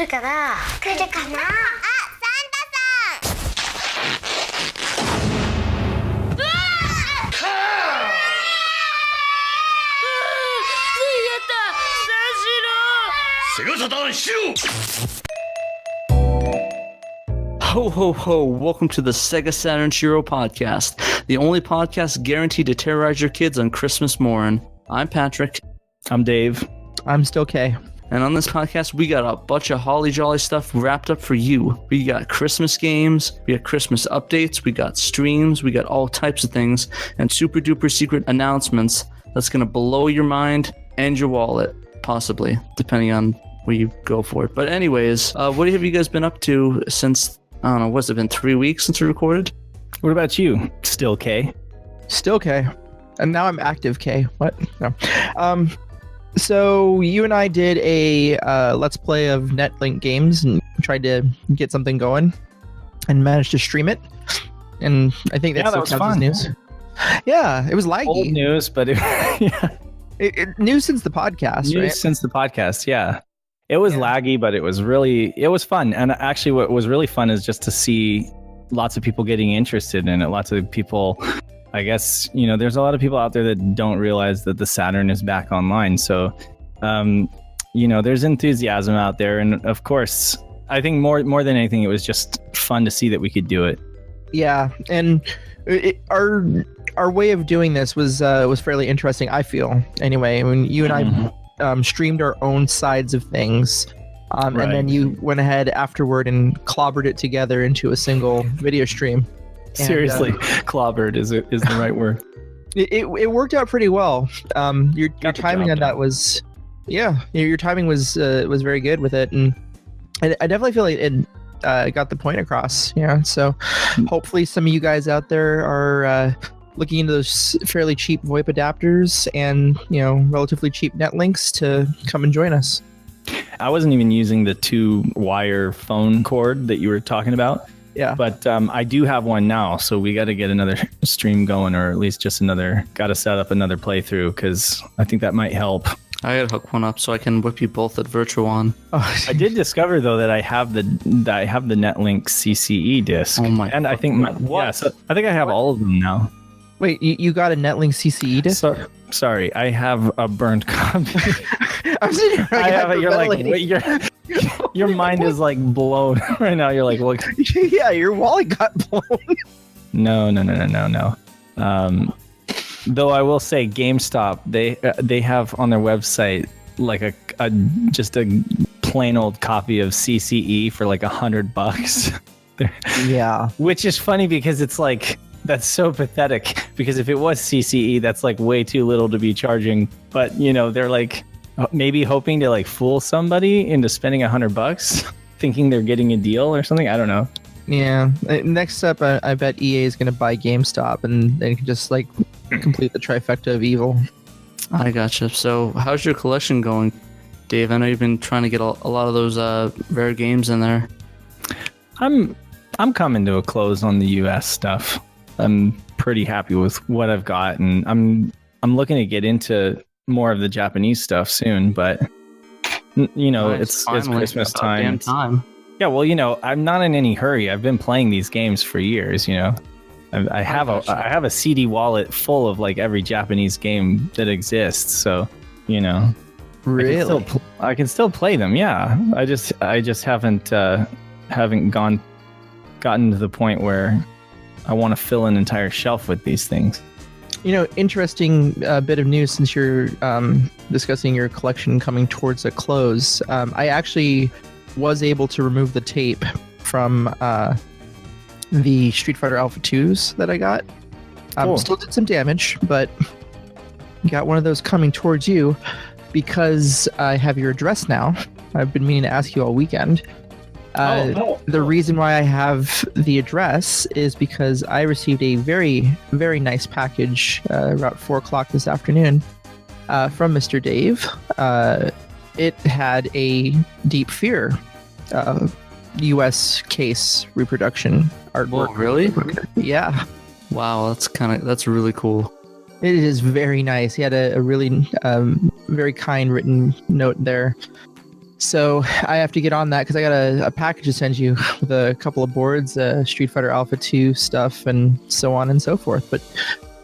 るかな来るかなあ、サンタさんうわSegaSaturnShiro! Ho ho ho, welcome to the SegaSaturnShiro podcast, the only podcast guaranteed to terrorize your kids on Christmas morn. I'm Patrick. I'm Dave. I'm still Kay. And on this podcast, we got a bunch of holly jolly stuff wrapped up for you. We got Christmas games, we got Christmas updates, we got streams, we got all types of things, and super duper secret announcements that's going to blow your mind and your wallet, possibly, depending on where you go for it. But anyways, what have you guys been up to since, I don't know, what's it been, 3 weeks since we recorded? What about you? Still K? Still K. And now I'm active K. What? No. So you and I did a Let's Play of NetLink games and tried to get something going and managed to stream it. And I think that was fun. News. Yeah, it was laggy. Old news, but yeah. New since the podcast, News right? since the podcast, yeah. It was laggy, but it was fun. And actually what was really fun is just to see lots of people getting interested in it. Lots of people, I guess, there's a lot of people out there that don't realize that the Saturn is back online. So, there's enthusiasm out there. And of course, I think more than anything, it was just fun to see that we could do it. Yeah. And our way of doing this was fairly interesting, I feel. Anyway, when you and I streamed our own sides of things, right. And then you went ahead afterward and clobbered it together into a single video stream. Seriously, clobbered is the right word. It worked out pretty well. Your timing on that was, your timing was very good with it, and I definitely feel like it got the point across. Yeah, so hopefully some of you guys out there are looking into those fairly cheap VoIP adapters and relatively cheap netlinks to come and join us. I wasn't even using the 2-wire phone cord that you were talking about. Yeah. But I do have one now, so we got to get another stream going, or at least just got to set up another playthrough, because I think that might help. I gotta hook one up so I can whip you both at Virtuon. Oh, I did discover though that I have the NetLink CCE disc. Oh my! And I think so I think I have all of them now. Wait, you got a NetLink CCE disc? Sorry, I have a burned copy. I'm sitting here. I have it. You're like, wait, your mind is like blown right now. You're like, what? Yeah, your wallet got blown. No. Though I will say, GameStop, they have on their website like just a plain old copy of CCE for like $100. Yeah, which is funny because it's like, that's so pathetic, because if it was CCE, that's like way too little to be charging. But they're like maybe hoping to like fool somebody into spending $100, thinking they're getting a deal or something. I don't know. Yeah. Next up, I bet EA is going to buy GameStop, and they can just like complete the trifecta of evil. I gotcha. So, how's your collection going, Dave? I know you've been trying to get a lot of those rare games in there. I'm coming to a close on the US stuff. I'm pretty happy with what I've got, and I'm looking to get into more of the Japanese stuff soon. But it's Christmas time. Damn time. Yeah, well, I'm not in any hurry. I've been playing these games for years. I have a CD wallet full of like every Japanese game that exists. So really, I can still play them. Yeah, I just haven't gotten to the point where I want to fill an entire shelf with these things. Interesting bit of news since you're discussing your collection coming towards a close. I actually was able to remove the tape from the Street Fighter Alpha 2s that I got. Cool. Still did some damage, but got one of those coming towards you because I have your address now. I've been meaning to ask you all weekend. The reason why I have the address is because I received a very, very nice package about 4 o'clock this afternoon from Mr. Dave. It had a Deep Fear US case reproduction artwork. Oh, really? Yeah. Wow, that's really cool. It is very nice. He had a really very kind written note there So I have to get on that because I got a package to send you with a couple of boards, Street Fighter Alpha 2 stuff, and so on and so forth. But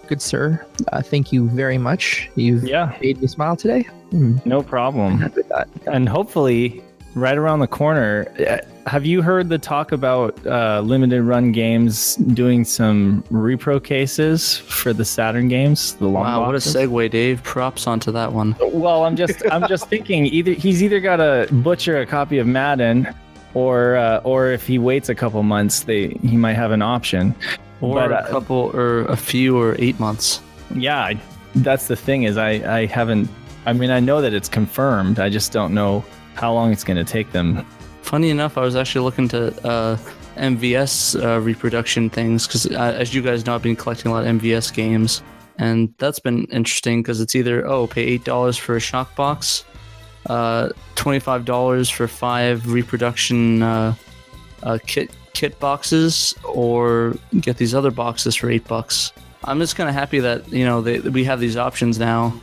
good sir, thank you very much. You've made me smile today. No problem. Happy with that. And hopefully, right around the corner, have you heard the talk about limited run games doing some repro cases for the Saturn games? The long Wow, boxes? what a segue, Dave. Props onto that one. Well, I'm just thinking he's either got to butcher a copy of Madden, or if he waits a couple months, he might have an option. Or a couple, or a few, or 8 months. Yeah, that's the thing is I haven't. I mean, I know that it's confirmed. I just don't know how long it's going to take them. Funny enough, I was actually looking to MVS reproduction things because, as you guys know, I've been collecting a lot of MVS games, and that's been interesting because it's either pay $8 for a shock box, $25 for 5 reproduction kit boxes, or get these other boxes for $8. I'm just kind of happy that we have these options now.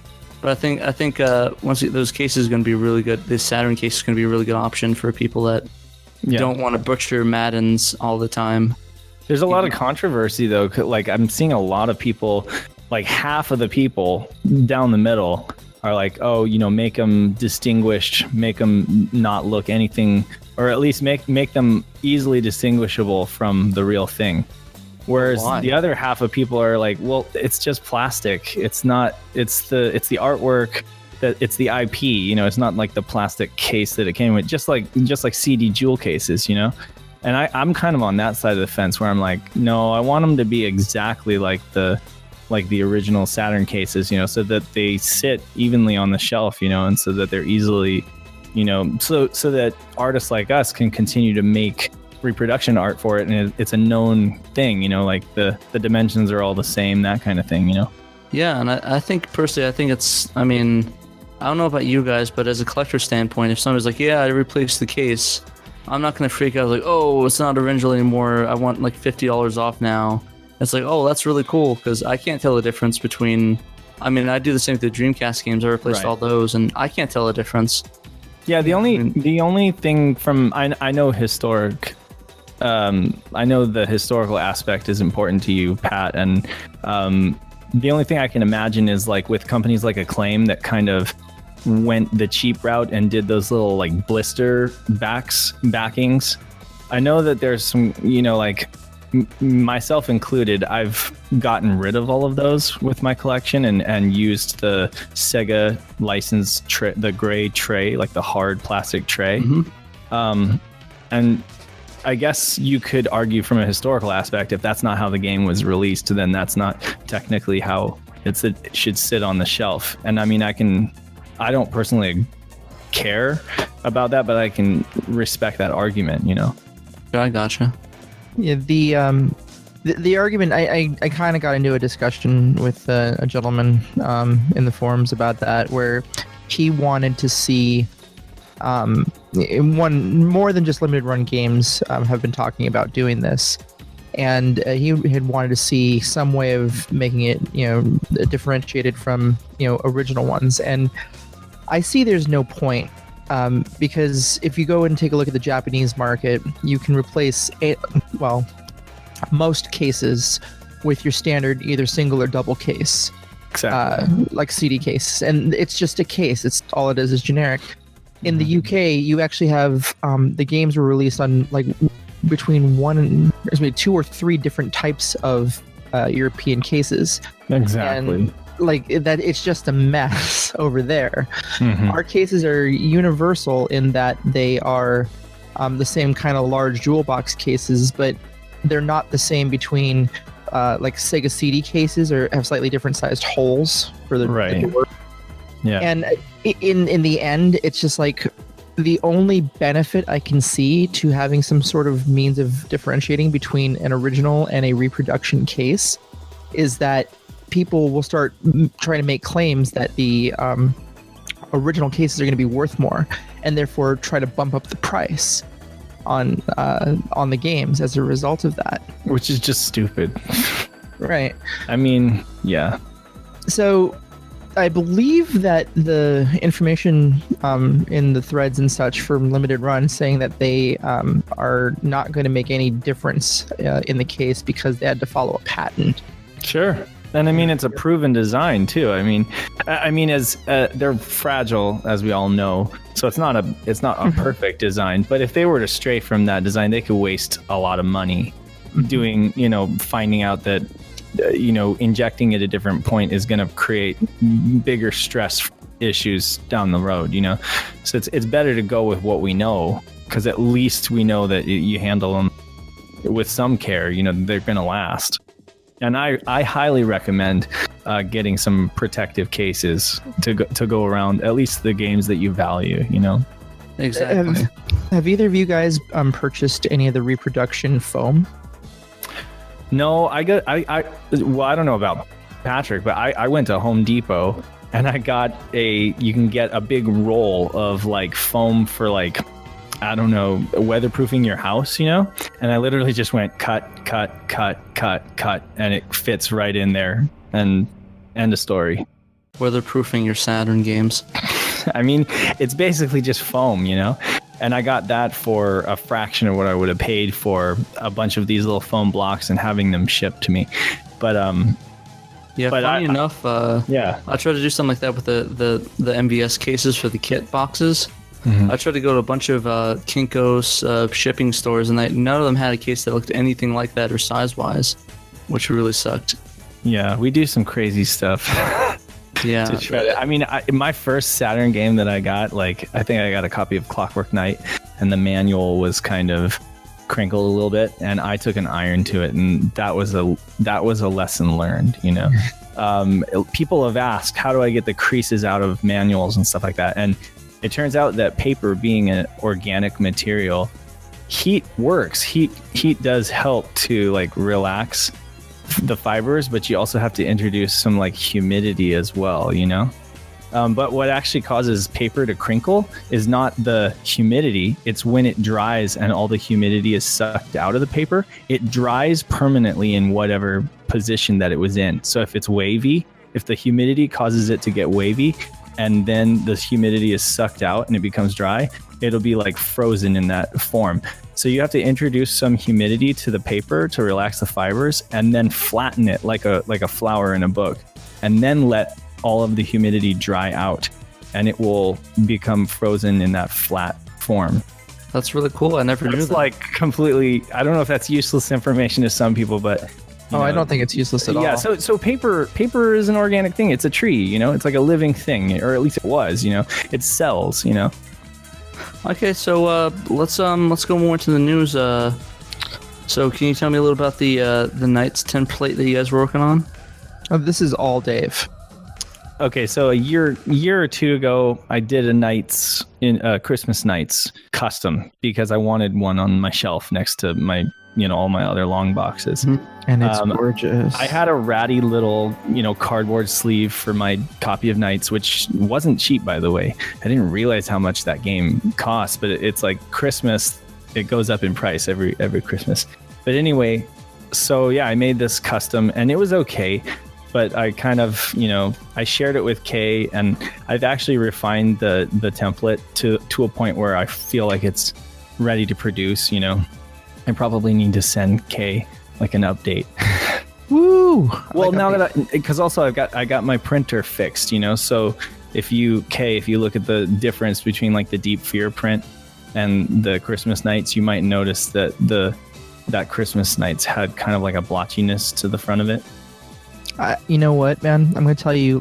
But I think once those cases are going to be really good. This Saturn case is going to be a really good option for people that don't want to butcher Maddens all the time. There's a lot of controversy though. Like I'm seeing a lot of people, like half of the people down the middle are like, make them distinguished, make them not look anything, or at least make them easily distinguishable from the real thing. Whereas the other half of people are like, well, it's just plastic. It's not. It's the artwork. That it's the IP. It's not like the plastic case that it came with. Just like CD jewel cases. And I'm kind of on that side of the fence where I'm like, no, I want them to be exactly like the original Saturn cases. So that they sit evenly on the shelf. And so that they're easily, so that artists like us can continue to make reproduction art for it, and it's a known thing, like the dimensions are all the same, that kind of thing. Yeah, and I think personally, I don't know about you guys, but as a collector standpoint, if somebody's like, I replaced the case, I'm not going to freak out like, it's not original anymore, I want like $50 off now. It's like, that's really cool, because I can't tell the difference between, I do the same with the Dreamcast games. I replaced all those, and I can't tell the difference. Yeah, the only thing from I know historic. I know the historical aspect is important to you, Pat, and the only thing I can imagine is like with companies like Acclaim that kind of went the cheap route and did those little like blister backings. I know that there's some, like myself included, I've gotten rid of all of those with my collection and used the Sega licensed the gray tray, like the hard plastic tray. Mm-hmm. And I guess you could argue from a historical aspect, if that's not how the game was released, then that's not technically how it should sit on the shelf. And I don't personally care about that, but I can respect that argument, I gotcha. Yeah, the argument, I kind of got into a discussion with a gentleman in the forums about that, where he wanted to see one more than just limited run games have been talking about doing this, and he had wanted to see some way of making it differentiated from original ones. And I see there's no point, because if you go and take a look at the Japanese market, you can replace most cases with your standard either single or double case, exactly, like CD case, and it's just a case. It's all it is generic. In the UK, you actually have the games were released on like between 2 or 3 different types of European cases. Exactly. And like that, it's just a mess over there. Mm-hmm. Our cases are universal in that they are the same kind of large jewel box cases, but they're not the same between like Sega CD cases, or have slightly different sized holes for the door. Yeah. And in the end, it's just like the only benefit I can see to having some sort of means of differentiating between an original and a reproduction case is that people will start trying to make claims that the original cases are going to be worth more, and therefore try to bump up the price on the games as a result of that. Which is just stupid. Right. Yeah. So I believe that the information in the threads and such from Limited Run saying that they are not going to make any difference in the case because they had to follow a patent. Sure. And I mean, it's a proven design too. I mean, as they're fragile, as we all know, so it's not a perfect design. But if they were to stray from that design, they could waste a lot of money doing, finding out that, injecting at a different point is going to create bigger stress issues down the road. So it's better to go with what we know, because at least we know that you handle them with some care. They're going to last. And I highly recommend getting some protective cases to go around at least the games that you value, Exactly. Have either of you guys purchased any of the reproduction foam? No, I don't know about Patrick, but I went to Home Depot and I got you can get a big roll of like foam for like, I don't know, weatherproofing your house, and I literally just went cut, and it fits right in there, and end of story. Weatherproofing your Saturn games. I mean, it's basically just foam, and I got that for a fraction of what I would have paid for a bunch of these little foam blocks and having them shipped to me. But yeah, but funny enough, yeah, I tried to do something like that with the MVS cases for the kit boxes. Mm-hmm. I tried to go to a bunch of Kinko's shipping stores, and none of them had a case that looked anything like that or size-wise, which really sucked. Yeah, we do some crazy stuff. Yeah. To try to, I mean, my first Saturn game that I got, I think I got a copy of Clockwork Knight, and the manual was kind of crinkled a little bit, and I took an iron to it, and that was a lesson learned. People have asked, how do I get the creases out of manuals and stuff like that, and it turns out that paper, being an organic material, heat works. Heat does help to relax the fibers, but you also have to introduce some humidity as well, But what actually causes paper to crinkle is not the humidity. It's when it dries and all the humidity is sucked out of the paper. It dries permanently in whatever position that it was in. So if it's wavy, if the humidity causes it to get wavy, and then the humidity is sucked out and it becomes dry, it'll be frozen in that form. So you have to introduce some humidity to the paper to relax the fibers, and then flatten it like a flower in a book, and then let all of the humidity dry out, and it will become frozen in that flat form. That's really cool. I never knew that. Completely, I don't know if that's useless information to some people, but I don't think it's useless at all. Yeah, so paper is an organic thing. It's a tree, it's like a living thing, or at least it was, It's cells, Okay, so let's go more into the news. So can you tell me a little about the NiGHTS template that you guys were working on? Oh, this is all Dave. Okay, so a year or two ago, I did a Christmas NiGHTS custom because I wanted one on my shelf next to my all my other long boxes. And it's gorgeous. I had a ratty little, cardboard sleeve for my copy of NiGHTS, which wasn't cheap, by the way. I didn't realize how much that game cost, but it's like Christmas. It goes up in price every Christmas. But anyway, so yeah, I made this custom and it was okay. But I kind of, I shared it with Kay, and I've actually refined the template to a point where I feel like it's ready to produce, I probably need to send Kay an update. Woo! Well, now that because also I got my printer fixed, so if you look at the difference between the Deep Fear print and the Christmas NiGHTS, you might notice that that Christmas NiGHTS had kind of a blotchiness to the front of it. You know what, man? I'm going to tell you,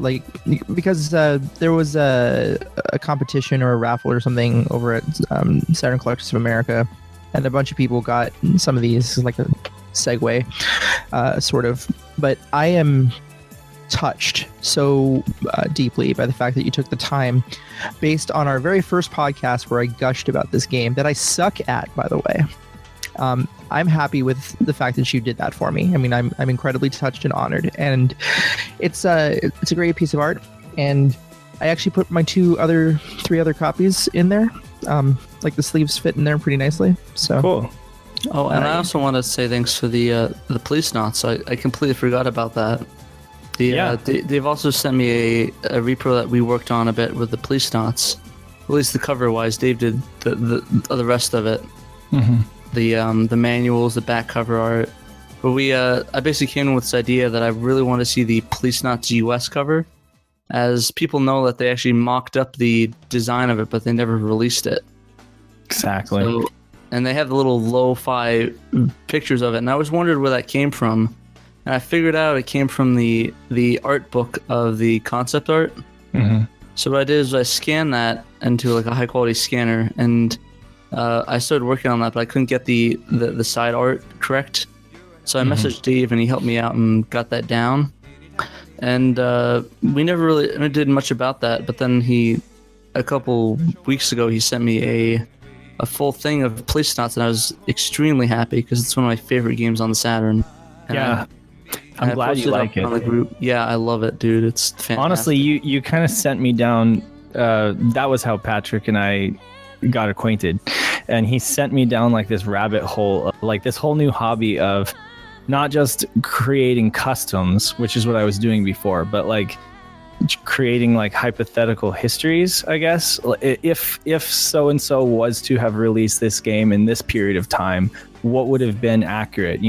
because there was a competition or a raffle or something over at Saturn Collectors of America, and a bunch of people got some of these, like a segue, sort of. But I am touched so deeply by the fact that you took the time, based on our very first podcast where I gushed about this game that I suck at, by the way. I'm happy with the fact that you did that for me. I mean, I'm incredibly touched and honored, and it's a great piece of art. And I actually put my three other copies in there. The sleeves fit in there pretty nicely. So cool. Oh, and I also want to say thanks for the police knots. I completely forgot about that. They've also sent me a repro that we worked on a bit with the police knots. At least the cover wise, Dave did the rest of it. Mm-hmm. The manuals, the back cover art. But I basically came in with this idea that I really want to see the Police Knots US cover, as people know that they actually mocked up the design of it, but they never released it. Exactly. So, and they have the little lo-fi pictures of it, and I always wondered where that came from. And I figured out it came from the art book of the concept art. Mm-hmm. So what I did is I scanned that into like a high quality scanner, and I started working on that, but I couldn't get the side art correct. So I messaged Dave, and he helped me out and got that down. And we never really did much about that. But then a couple weeks ago, he sent me a full thing of Police Knots, and I was extremely happy because it's one of my favorite games on the Saturn. And I'm glad you like it. On the group. Yeah, I love it, dude. It's fantastic. Honestly, you kind of sent me down. That was how Patrick and I got acquainted, and he sent me down like this rabbit hole, like this whole new hobby of not just creating customs, which is what I was doing before, but like creating like hypothetical histories, I guess. If so and so was to have released this game in this period of time, what would have been accurate?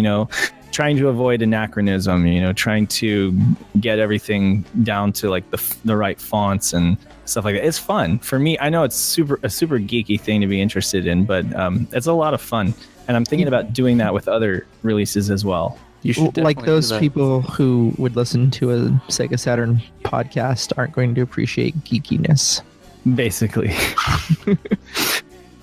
Trying to avoid anachronism, trying to get everything down to like the right fonts and stuff like that. It's fun for me. I know it's a super geeky thing to be interested in, but it's a lot of fun. And I'm thinking about doing that with other releases as well. You should like those people who would listen to a Sega Saturn podcast aren't going to appreciate geekiness. Basically.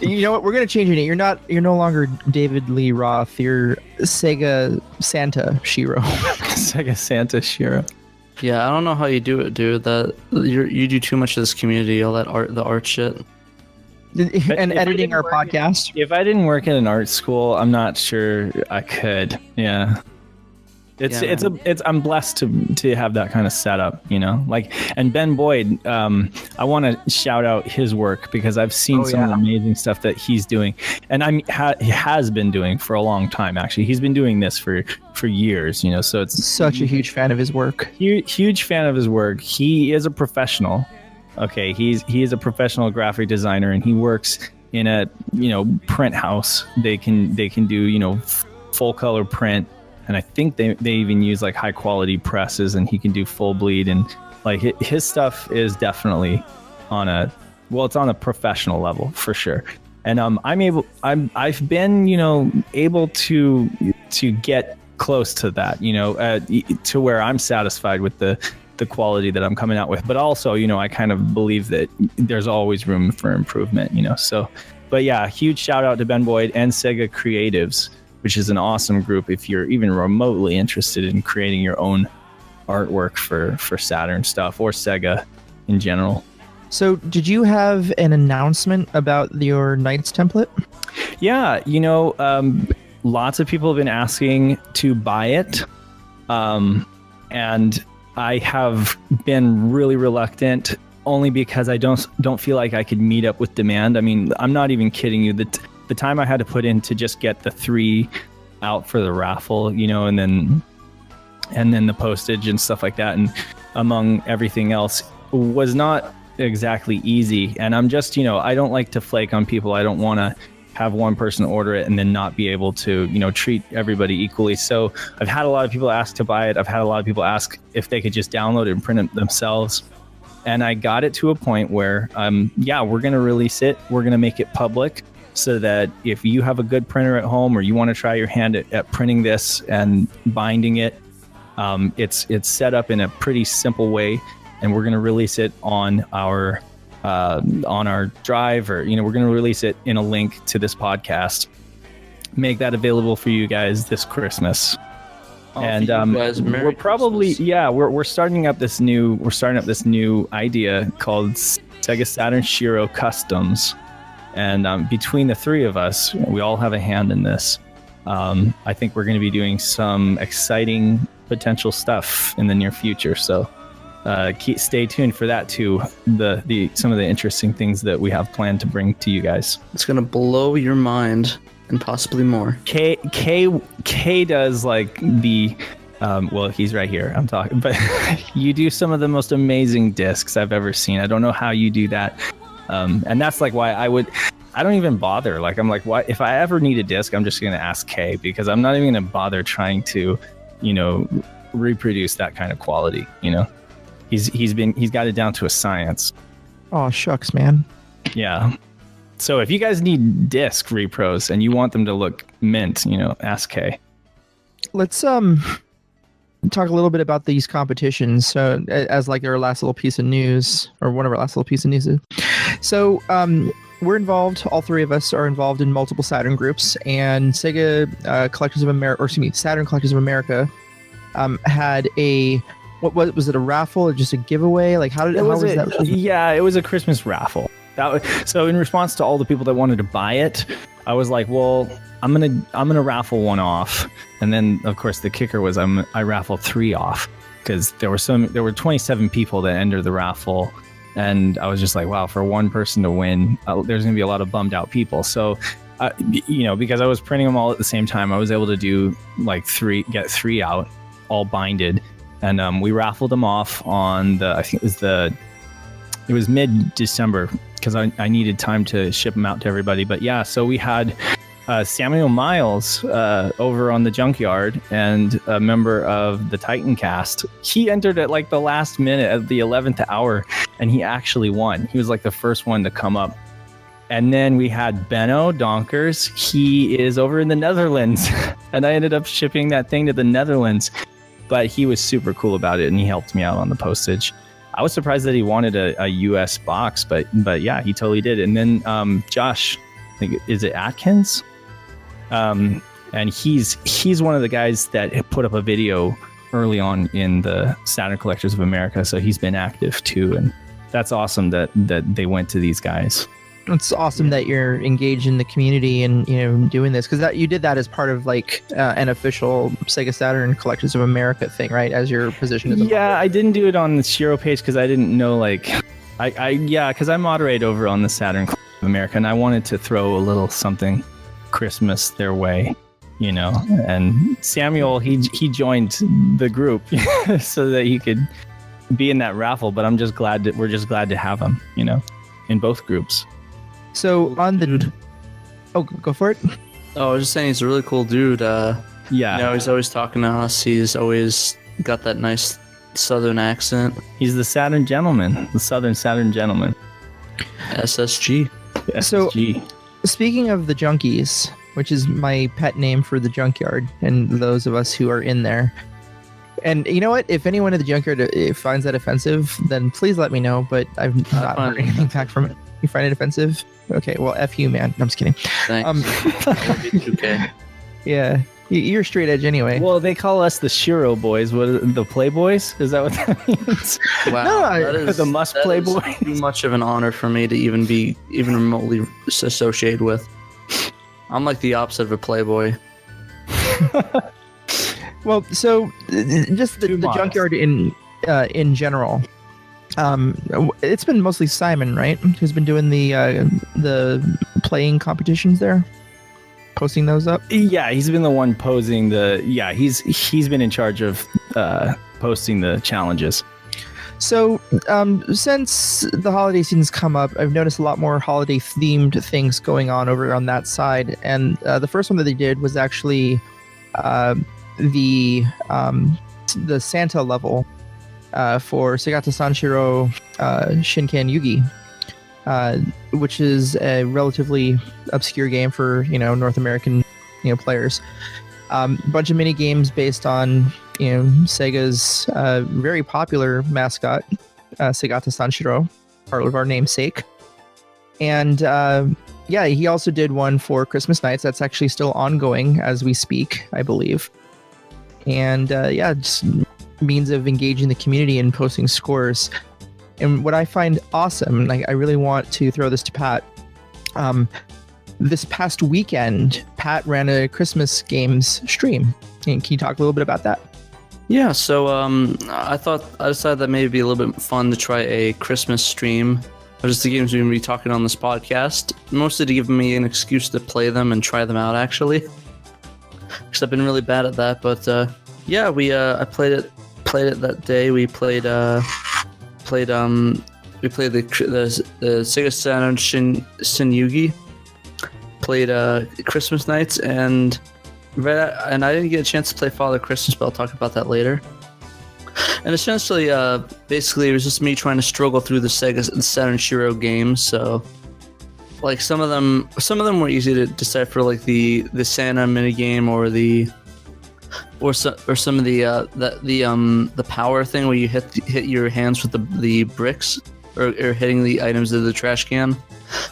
You know what? We're going to change your name. You're no longer David Lee Roth. You're SegaSaturnShiro. SegaSaturnShiro. Yeah, I don't know how you do it, dude. You do too much of this community, all that art shit. And editing our podcast. If I didn't work in an art school, I'm not sure I could. Yeah. I'm blessed to have that kind of setup, and Ben Boyd, I want to shout out his work because I've seen some of the amazing stuff that he's doing, and he has been doing for a long time. Actually, he's been doing this for years, so it's such a huge fan of his work. Huge fan of his work. He is a professional. Okay, he is a professional graphic designer, and he works in a print house. They can do full color print. And I think they even use like high quality presses, and he can do full bleed, and like his stuff is definitely it's on a professional level for sure. And I've been able to get close to that, to where I'm satisfied with the quality that I'm coming out with. But also, I kind of believe that there's always room for improvement, so. But yeah, huge shout out to Ben Boyd and Sega Creatives, which is an awesome group if you're even remotely interested in creating your own artwork for Saturn stuff or Sega in general. So did you have an announcement about your Knights template? Yeah, lots of people have been asking to buy it. And I have been really reluctant, only because I don't feel like I could meet up with demand. I mean, I'm not even kidding you. The time I had to put in to just get the 3 out for the raffle, and then the postage and stuff like that, and among everything else, was not exactly easy. And I'm just, I don't like to flake on people. I don't want to have one person order it and then not be able to, treat everybody equally. So I've had a lot of people ask to buy it. I've had a lot of people ask if they could just download it and print it themselves. And I got it to a point where, we're going to release it. We're going to make it public, so that if you have a good printer at home, or you want to try your hand at printing this and binding it, it's set up in a pretty simple way, and we're going to release it on our drive, or we're going to release it in a link to this podcast. Make that available for you guys this Christmas. And we're probably we're starting up this new idea called SegaSaturnShiro Customs. And between the 3 of us, we all have a hand in this. I think we're going to be doing some exciting potential stuff in the near future. So stay tuned for that too. Some of the interesting things that we have planned to bring to you guys. It's going to blow your mind, and possibly more. K does like the Well, he's right here. I'm talking, but you do some of the most amazing discs I've ever seen. I don't know how you do that. And that's like why I don't even bother. Like, I'm like, why, if I ever need a disc, I'm just going to ask Kay, because I'm not even going to bother trying to, reproduce that kind of quality. He's got it down to a science. Oh, shucks, man. Yeah. So if you guys need disc repros and you want them to look mint, ask Kay. Let's talk a little bit about these competitions. So as like our last little piece of news, or one of our last little piece of news. So we're involved. All three of us are involved in multiple Saturn groups, and Sega Collectors of America, or excuse me, Saturn Collectors of America had a, what was it, a raffle or just a giveaway? Like how was that? Yeah, it was a Christmas raffle. So in response to all the people that wanted to buy it, I was like, well, I'm gonna raffle one off, and then of course the kicker was I raffled 3 off, because there were 27 people that entered the raffle, and I was just like, wow, for one person to win, there's gonna be a lot of bummed out people. So because I was printing them all at the same time, I was able to do like get 3 out, all binded, and we raffled them off on I think it was mid-December, because I needed time to ship them out to everybody. But yeah, so we had Samuel Miles over on the Junkyard, and a member of the Titan cast. He entered at like the last minute at the 11th hour, and he actually won. He was like the first one to come up. And then we had Benno Donkers. He is over in the Netherlands, and I ended up shipping that thing to the Netherlands. But he was super cool about it, and he helped me out on the postage. I was surprised that he wanted a US box, but yeah, he totally did. And then Josh, I think, is it Atkins? And he's one of the guys that put up a video early on in the Saturn Collectors of America, so he's been active too, and that's awesome that they went to these guys. It's awesome that you're engaged in the community and doing this, because you did that as part of like an official Sega Saturn Collectors of America thing, right? As your position as a moderator. I didn't do it on the Shiro page because I didn't know, like, because I moderate over on the Saturn Collectors of America, and I wanted to throw a little something Christmas their way, And Samuel, he joined the group so that he could be in that raffle. But we're just glad to have him, in both groups. So on the, go for it. Oh, I was just saying he's a really cool dude. He's always talking to us. He's always got that nice Southern accent. He's the Saturn gentleman, the Southern Saturn gentleman. SSG. So, speaking of the junkies, which is my pet name for the junkyard, and those of us who are in there. And you know what? If anyone at the junkyard finds that offensive, then please let me know. But I've not heard anything back from it. You find it offensive? Okay, well, F you, man. No, I'm just kidding. Thanks. Okay. Yeah, you're straight edge anyway. Well, they call us the Shiro boys. What, the Playboys? Is that what that means? Wow, no, the Must Playboy. Too much of an honor for me to even be remotely associated with. I'm like the opposite of a Playboy. Well, so just the junkyard in general. It's been mostly Simon, right? Who's been doing the playing competitions there, posting those up. Yeah, he's been the one posing he's been in charge of posting the challenges. So since the holiday season's come up, I've noticed a lot more holiday themed things going on over on that side. And the first one that they did was actually the Santa level. For SegaSaturnShiro Shinken Yugi, which is a relatively obscure game for North American players. Bunch of mini games based on Sega's very popular mascot, SegaSaturnShiro, part of our namesake. And he also did one for Christmas nights that's actually still ongoing as we speak, I believe. And just means of engaging the community and posting scores. And what I find awesome, like I really want to throw this to Pat. This past weekend, Pat ran a Christmas games stream. And can you talk a little bit about that? Yeah, so I decided that maybe it'd be a little bit fun to try a Christmas stream of just the games we're going to be talking on this podcast, mostly to give me an excuse to play them and try them out, actually. Because I've been really bad at that, but Yeah, I played it that day. We played the Sega Saturn Shin Yugi. Played Christmas Nights and I didn't get a chance to play Father Christmas, but I'll talk about that later. And essentially, basically, it was just me trying to struggle through the SegaSaturnShiro games. So, like some of them were easy to decipher, like the Santa minigame or some of the power thing where you hit your hands with the bricks or hitting the items of the trash can.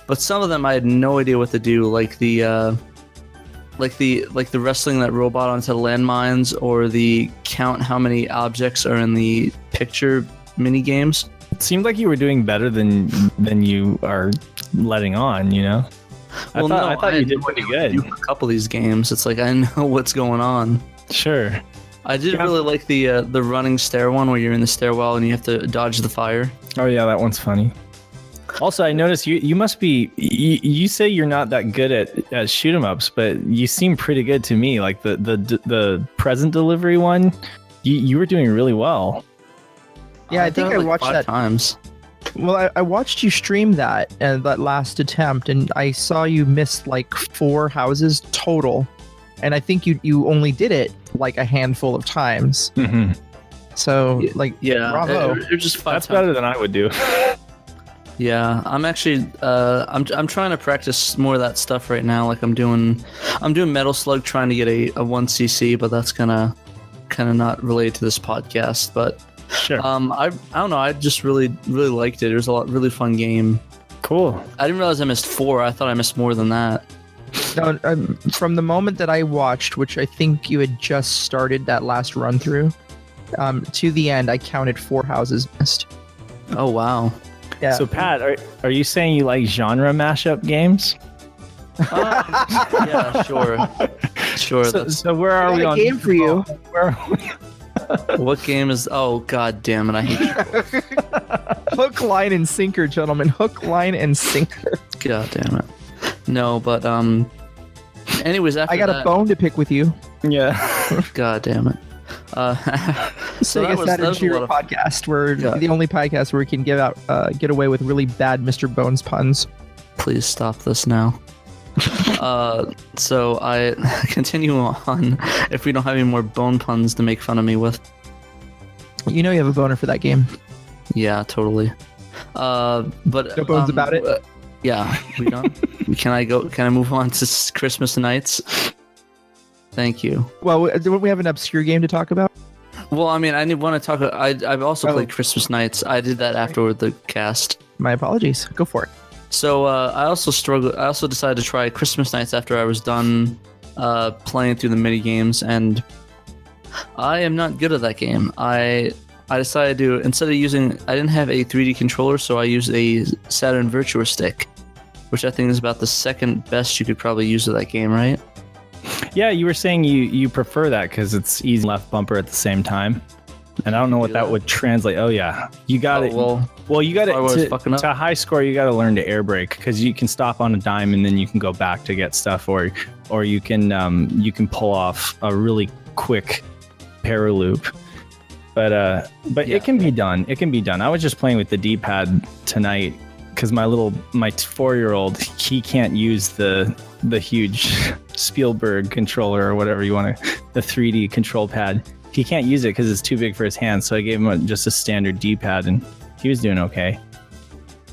But some of them I had no idea what to do, like the wrestling that robot onto the landmines, or the count how many objects are in the picture mini games. It seemed like you were doing better than you are letting on, you know? Well, I thought you did pretty good. A couple of these games, it's like I know what's going on. Sure. I did really like the running stair one where you're in the stairwell and you have to dodge the fire. Oh yeah, that one's funny. Also, I noticed you must be. You say you're not that good at shoot 'em ups, but you seem pretty good to me. Like the present delivery one, you were doing really well. Yeah, I think I watched 5 that times. Well, I watched you stream that last attempt, and I saw you miss like 4 houses total, and I think you only did it like a handful of times. Mm-hmm. So bravo. It just 5 That's times. better than I would do. Yeah, I'm actually I'm trying to practice more of that stuff right now. Like I'm doing Metal Slug, trying to get a 1cc, but that's kind of not related to this podcast. But Sure. I don't know. I just really liked it. It was a really fun game. Cool. I didn't realize I missed 4. I thought I missed more than that. No, from the moment that I watched, which I think you had just started that last run through, to the end, I counted 4 houses missed. Oh wow. Yeah. So Pat, are you saying you like genre mashup games? Yeah, sure. So where are we on game for you? Where are we? What game is? Oh god damn it! I hate you. Hook, line, and sinker, gentlemen. Hook, line, and sinker. God damn it. No, but anyways, after I got that, a bone to pick with you. Yeah. God damn it. So Sega Saturn was a Shiro lot of- podcast. We're Yeah. the only podcast where we can get away with really bad Mr. Bones puns. Please stop this now. So I continue on. If we don't have any more bone puns to make fun of me with, You know you have a boner for that game. yeah, totally. But No bones about it? Yeah, we done. Can I move on to Christmas Nights? Thank you. Well, don't we have an obscure game to talk about? Well, I mean, I want to talk. I've also Oh. played Christmas Nights. I did that after the cast. My apologies. Go for it. So I also decided to try Christmas Nights after I was done playing through the mini games, and I am not good at that game. I decided to, instead of using, I didn't have a 3D controller, so I used a Saturn Virtua Stick, which I think is about the second best you could probably use of that game, right? Yeah, you were saying you prefer that because it's easy left bumper at the same time. And I don't know what that would translate. Oh yeah, you got it. Well, you got I was it fucking up. to high score. You got to learn to air brake because you can stop on a dime and then you can go back to get stuff, or you can pull off a really quick para loop. But Yeah. it can be done. It can be done. I was just playing with the D-pad tonight because my 4-year-old, he can't use the huge Spielberg controller or whatever you want to, the 3D control pad. He can't use it because it's too big for his hands. So I gave him just a standard D-pad, and he was doing okay.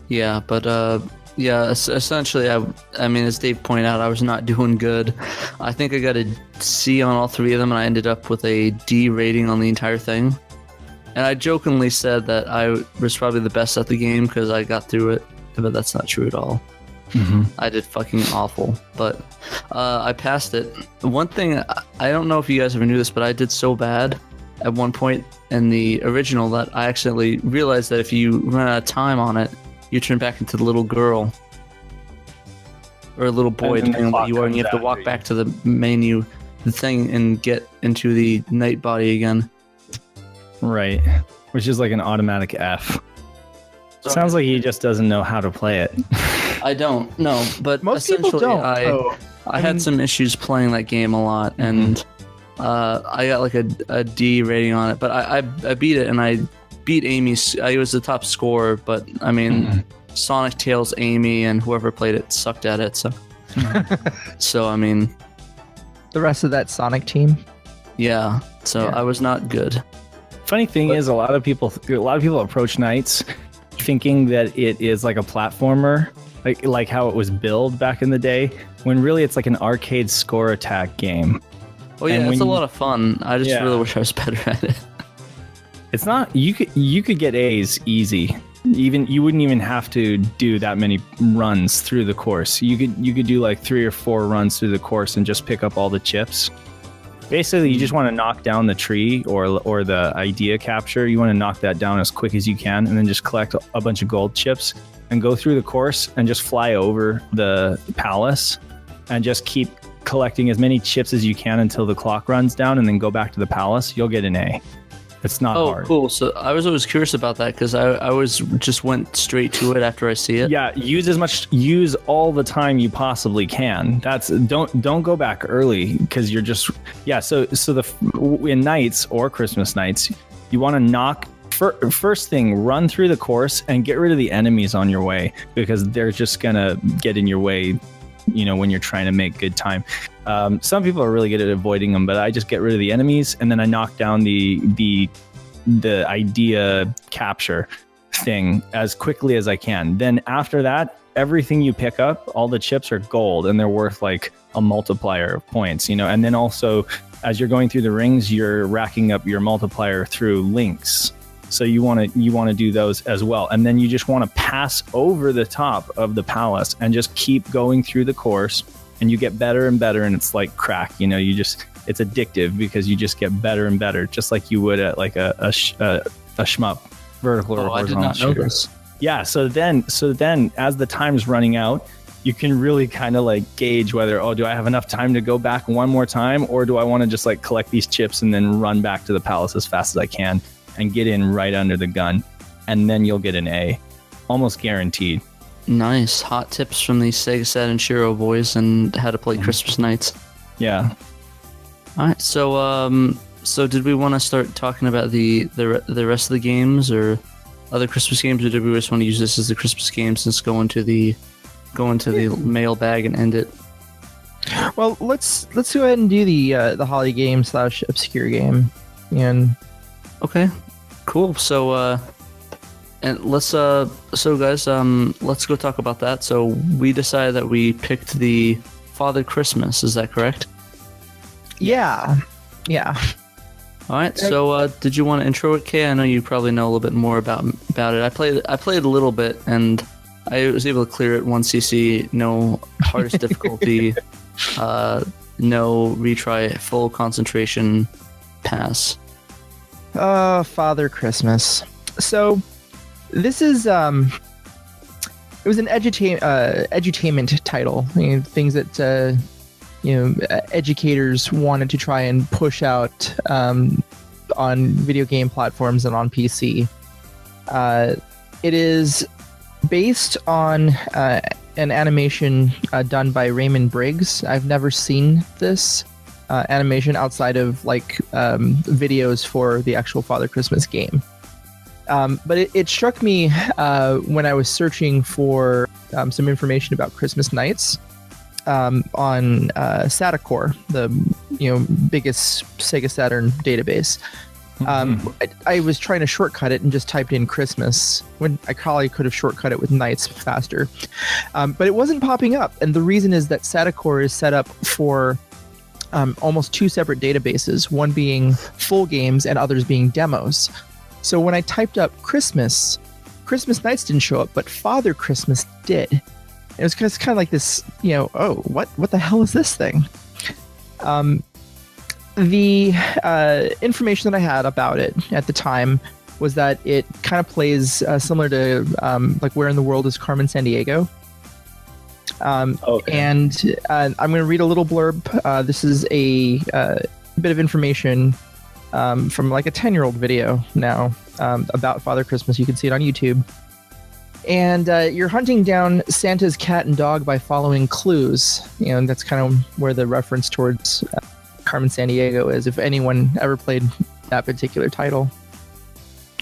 Yeah, but essentially, I mean, as Dave pointed out, I was not doing good. I think I got a C on all 3 of them, and I ended up with a D rating on the entire thing. And I jokingly said that I was probably the best at the game because I got through it, but that's not true at all. Mm-hmm. I did fucking awful, but I passed it. One thing, I don't know if you guys ever knew this, but I did so bad at one point in the original that I accidentally realized that if you run out of time on it, you turn back into the little girl or a little boy, And then the depending on what clock you are, and you comes have to walk after back to the menu, the thing, and get into the night body again. Right, which is like an automatic F. Sounds like he just doesn't know how to play it. I don't know, but Most people essentially, don't. I had some issues playing that game a lot, and I got like a D rating on it, but I beat it, and I beat Amy's. I was the top scorer, but I mean, Sonic, Tails, Amy, and whoever played it sucked at it. So, so I mean, The rest of that Sonic team. yeah. So Yeah. I was not good. Funny thing is, a lot of people approach Knights thinking that it is like a platformer, like how it was billed back in the day, when really it's like an arcade score attack game. Oh yeah, And it's a when lot of fun. I just Yeah. really wish I was better at it. It's not, you could get A's easy. You wouldn't even have to do that many runs through the course. You could do like 3 or 4 runs through the course and just pick up all the chips. Basically, you just want to knock down the tree or the idea capture. You want to knock that down as quick as you can, and then just collect a bunch of gold chips and go through the course and just fly over the palace and just keep collecting as many chips as you can until the clock runs down, and then go back to the palace. You'll get an A. It's not hard. Cool. So I was always curious about that because I always just went straight to it after I see it. Yeah, use all the time you possibly can. Don't go back early because you're just So in nights or Christmas nights, you want to knock first thing, run through the course and get rid of the enemies on your way, because they're just gonna get in your way. When you're trying to make good time. Some people are really good at avoiding them, but I just get rid of the enemies and then I knock down the idea capture thing as quickly as I can. Then after that, everything you pick up, all the chips are gold and they're worth like a multiplier of points, and then also as you're going through the rings, you're racking up your multiplier through links. So you want to do those as well. And then you just want to pass over the top of the palace and just keep going through the course, and you get better and better, and it's like crack, it's addictive because you just get better and better, just like you would at like a shmup, vertical or horizontal I did not know shooter. this. Yeah, so then as the time's running out, you can really kind of like gauge whether, do I have enough time to go back one more time, or do I want to just like collect these chips and then run back to the palace as fast as I can and get in right under the gun, and then you'll get an A, almost guaranteed. Nice hot tips from the SegaSaturnShiro boys and how to play Christmas nights. Yeah. All right, so did we want to start talking about the rest of the games or other Christmas games, or did we just want to use this as the Christmas game since go into the mailbag and end it? Well, let's go ahead and do the Holly game / obscure game, and Okay, cool. So and let's guys, let's go talk about that. So we decided that we picked the Father Christmas. Is that correct? yeah. All right. So did you want to intro it, Kay? I know you probably know a little bit more about it. I played a little bit, and I was able to clear it 1cc, no hardest difficulty, no retry, full concentration pass. Father Christmas. So this is it was an edutainment title. Things that educators wanted to try and push out on video game platforms and on PC. It is based on an animation done by Raymond Briggs. I've never seen this animation outside of videos for the actual Father Christmas game. But it struck me when I was searching for some information about Christmas nights on SATA the biggest Sega Saturn database. I was trying to shortcut it and just typed in Christmas when I probably could have shortcut it with nights faster. But it wasn't popping up. And the reason is that SATA is set up for almost 2 separate databases, one being full games and others being demos. So when I typed up Christmas nights didn't show up, but Father Christmas did. It was kind of like this, what the hell is this thing? The information that I had about it at the time was that it kind of plays similar to Where in the World is Carmen Sandiego? Okay. And I'm going to read a little blurb. This is a bit of information from like a 10-year-old video now about Father Christmas. You can see it on YouTube. And you're hunting down Santa's cat and dog by following clues. And that's kind of where the reference towards Carmen Sandiego is, if anyone ever played that particular title.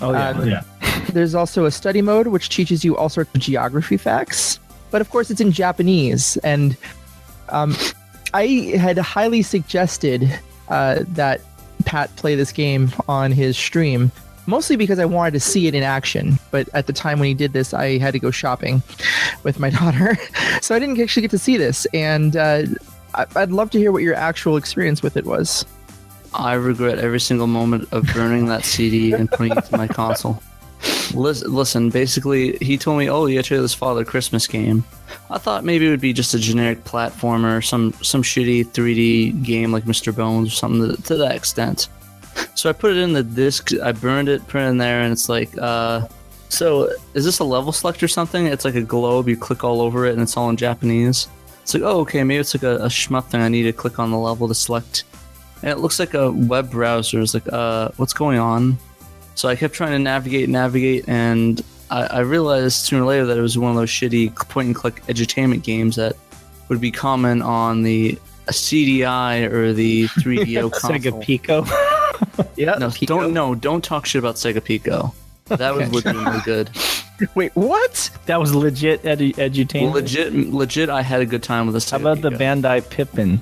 Oh yeah. There's also a study mode which teaches you all sorts of geography facts, but of course it's in Japanese. And I had highly suggested that Pat play this game on his stream, mostly because I wanted to see it in action. But at the time when he did this, I had to go shopping with my daughter, so I didn't actually get to see this. And I'd love to hear what your actual experience with it was. I regret every single moment of burning that CD and putting it to my console. Listen, basically, he told me, "Oh, you gotta try this Father Christmas game." I thought maybe it would be just a generic platformer, some shitty 3D game like Mr. Bones or something to that extent. So I put it in the disc, I burned it, put it in there, and it's like, so is this a level select or something? It's like a globe, you click all over it, and it's all in Japanese. It's like, oh, okay, maybe it's like a shmup thing. I need to click on the level to select. And it looks like a web browser. It's like, what's going on? So I kept trying to navigate, and I realized sooner or later that it was one of those shitty point-and-click edutainment games that would be common on the CDI or the 3DO console. Sega Pico. Yeah. No, don't talk shit about Sega Pico. That was legitimately good. Wait, what? That was legit edutainment. Legit. I had a good time with this. How about the Bandai Pippin?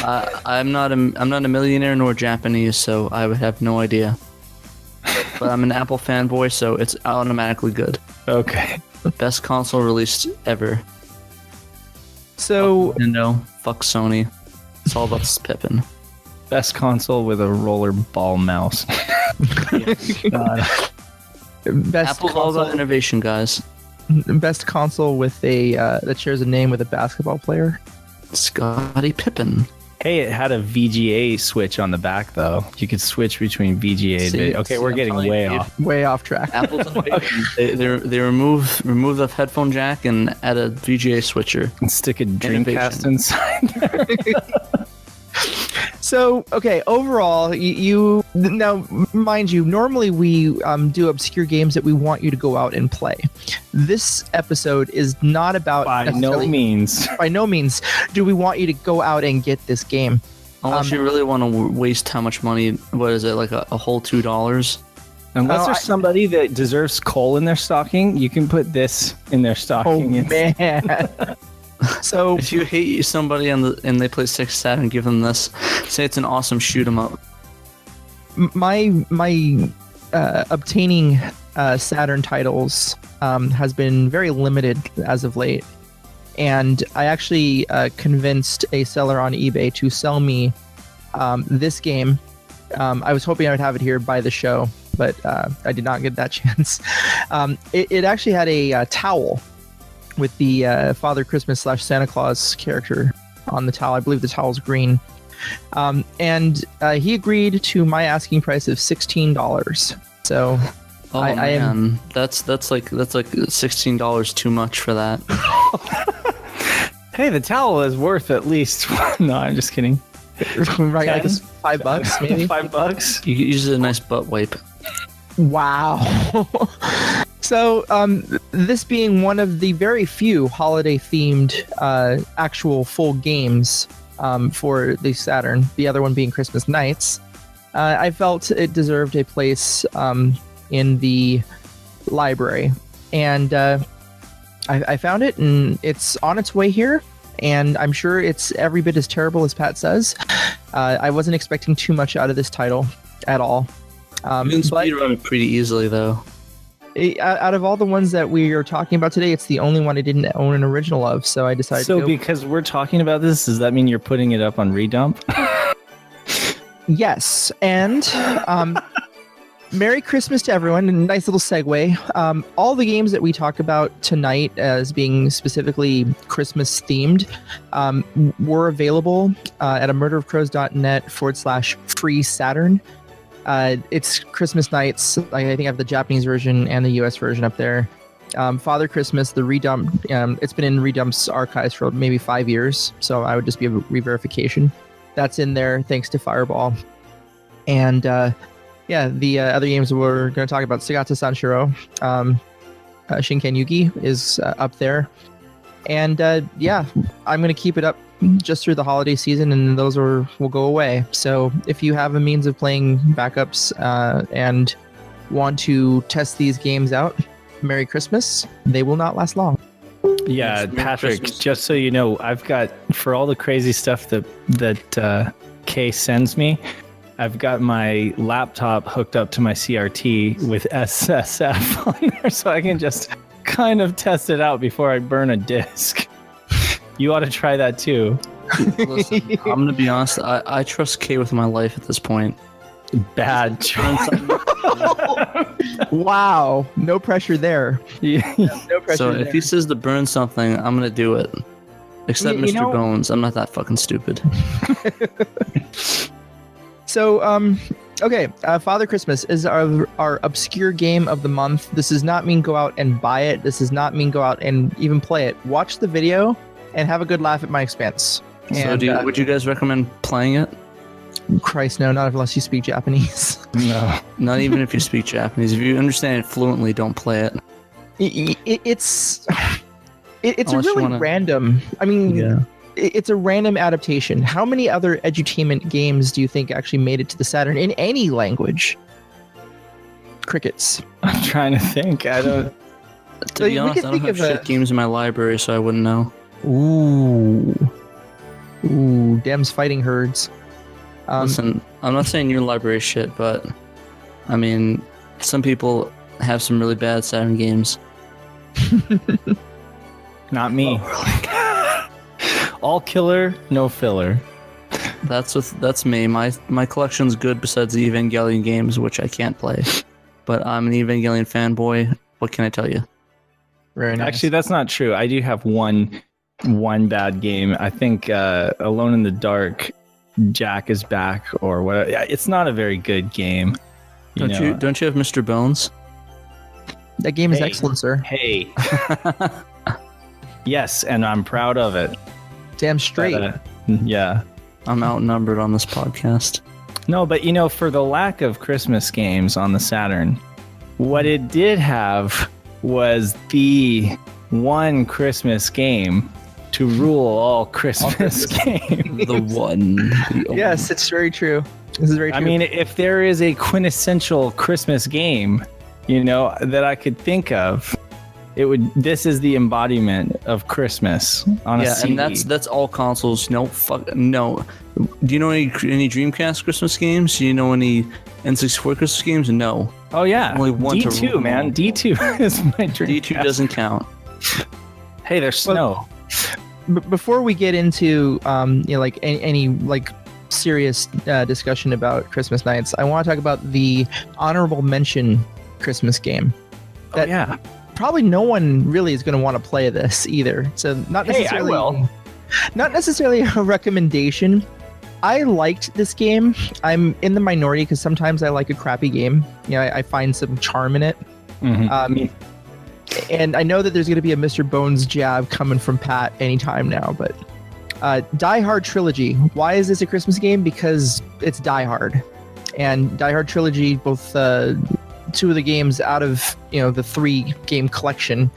I'm not a millionaire nor Japanese, so I would have no idea. But I'm an Apple fanboy, so it's automatically good. Okay. Best console released ever. So fuck Nintendo, fuck Sony. It's all about this Pippin. Best console with a roller ball mouse. best Apple's all about innovation, guys. Best console with a that shares a name with a basketball player. Scottie Pippen. Hey, it had a VGA switch on the back, though. You could switch between VGA and video. Okay, we're getting way off track. Apple's innovation. They remove the headphone jack and add a VGA switcher. And stick a Dreamcast inside. So, okay, overall, you now, mind you, normally we do obscure games that we want you to go out and play. This episode is not about... By no means do we want you to go out and get this game. Unless you really want to waste how much money, what is it, like a whole $2? Unless there's somebody that deserves coal in their stocking, you can put this in their stocking. Oh, man. So if you hate somebody and they play Sega Saturn, give them this. Say it's an awesome shoot 'em up. My obtaining Saturn titles has been very limited as of late, and I actually convinced a seller on eBay to sell me this game. I was hoping I would have it here by the show, but I did not get that chance. It actually had a towel with the Father Christmas / Santa Claus character on the towel. I believe the towel's green. And he agreed to my asking price of $16. So I am... That's like $16 too much for that. Hey, the towel is worth at least... No, I'm just kidding. Right, I guess $5 maybe. $5. You could use a nice butt wipe. Wow. So, this being one of the very few holiday-themed actual full games for the Saturn, the other one being Christmas Nights, I felt it deserved a place in the library. And I found it, and it's on its way here, and I'm sure it's every bit as terrible as Pat says. I wasn't expecting too much out of this title at all. You can speedrun it pretty easily, though. Out of all the ones that we are talking about today, it's the only one I didn't own an original of, so I decided to go. Because we're talking about this, does that mean you're putting it up on Redump? Yes, and Merry Christmas to everyone. Nice little segue. All the games that we talk about tonight as being specifically Christmas themed were available at a murderofcrows.net/free Saturn. It's Christmas Nights. I think I have the Japanese version and the US version up there. Father Christmas, the redump. It's been in Redump's archives for maybe 5 years, so I would just be a re-verification. That's in there thanks to Fireball. And the other games we're going to talk about, SegaSaturnShiro, Shinken Yugi is up there. And I'm going to keep it up just through the holiday season, and those will go away. So if you have a means of playing backups and want to test these games out, Merry Christmas. They will not last long. Yeah, Merry Patrick, Christmas. just so you know, I've got, for all the crazy stuff that Kay sends me, I've got my laptop hooked up to my CRT with SSF on there, so I can just kind of test it out before I burn a disc. You ought to try that too. Listen, I'm gonna be honest. I trust Kay with my life at this point. Bad choice. Wow, no pressure there. Yeah. No pressure So there. if he says to burn something, I'm gonna do it. Except You Mr. know- Bones, I'm not that fucking stupid. So, okay, Father Christmas is our obscure game of the month. This does not mean go out and buy it. This does not mean go out and even play it. Watch the video and have a good laugh at my expense. So And, would you guys recommend playing it? Christ, no, not unless you speak Japanese. No. Not even if you speak Japanese. If you understand it fluently, don't play it. It's a Unless you really wanna- random. I mean, it's a random adaptation. How many other edutainment games do you think actually made it to the Saturn in any language? Crickets. I'm trying to think. I don't. To be we honest, could I don't think have of shit games in my library, so I wouldn't know. Ooh, Dems fighting herds. Listen, I'm not saying your library is shit, but I mean, some people have some really bad Saturn games. Not me. All killer, no filler. That's me. My collection's good besides the Evangelion games, which I can't play. But I'm an Evangelion fanboy. What can I tell you? Very nice. Actually, that's not true. I do have one bad game. I think Alone in the Dark, Jack is back, or whatever. Yeah, it's not a very good game. Don't you have Mr. Bones? That game is Hey. excellent, sir. Hey. Yes, and I'm proud of it. Damn straight. But, yeah. I'm outnumbered on this podcast. No, but for the lack of Christmas games on the Saturn, what it did have was the one Christmas game to rule all Christmas games. The one. The only. Yes, it's very true. This is very true. I mean, if there is a quintessential Christmas game, that I could think of, this is the embodiment of Christmas on a Yeah, CD. and that's all consoles. No, fuck, no. Do you know any Dreamcast Christmas games? Do you know any N64 Christmas games? No. Oh yeah, Only one to D2, rule man. all. D2 is my dream. D2 doesn't count. Hey, there's snow. before we get into any serious discussion about Christmas nights, I want to talk about the honorable mention Christmas game. Oh yeah. Probably no one really is going to want to play this either. So not Hey, I necessarily, will. not necessarily a recommendation. I liked this game. I'm in the minority because sometimes I like a crappy game. I find some charm in it. Mhm. And I know that there's going to be a Mr. Bones jab coming from Pat anytime now, but Die Hard Trilogy. Why is this a Christmas game? Because it's Die Hard. And Die Hard Trilogy, both two of the games out of the 3-game collection,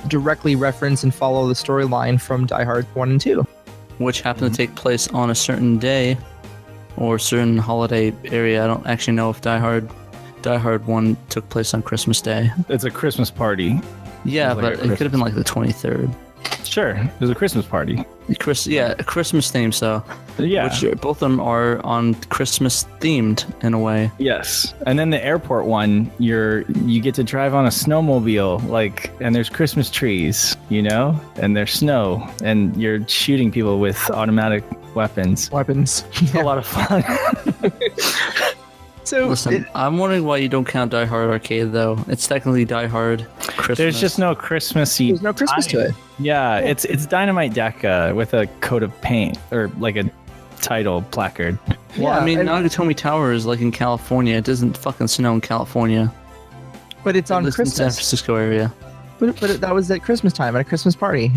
directly reference and follow the storyline from Die Hard 1 and 2. Which happen to take place on a certain day or certain holiday area. I don't actually know if Die Hard 1 took place on Christmas Day. It's a Christmas party. Yeah, Sounds like but a it could have been like the 23rd. Sure, there's a Christmas party. A Christmas theme. So, Yeah. which both of them are on Christmas themed in a way. Yes, and then the airport one, you get to drive on a snowmobile, and there's Christmas trees, and there's snow, and you're shooting people with automatic weapons. Weapons. It's a lot of fun. So Listen, I'm wondering why you don't count Die Hard Arcade though. It's technically Die Hard Christmas. There's just no Christmassy. there's no Christmas to it. Yeah, it's Dynamite Deca with a coat of paint or like a title placard. Well, I mean, and- Nakatomi Tower is like in California. It doesn't fucking snow in California. But it's on At least in San Christmas. Francisco area. But that was at Christmas time at a Christmas party.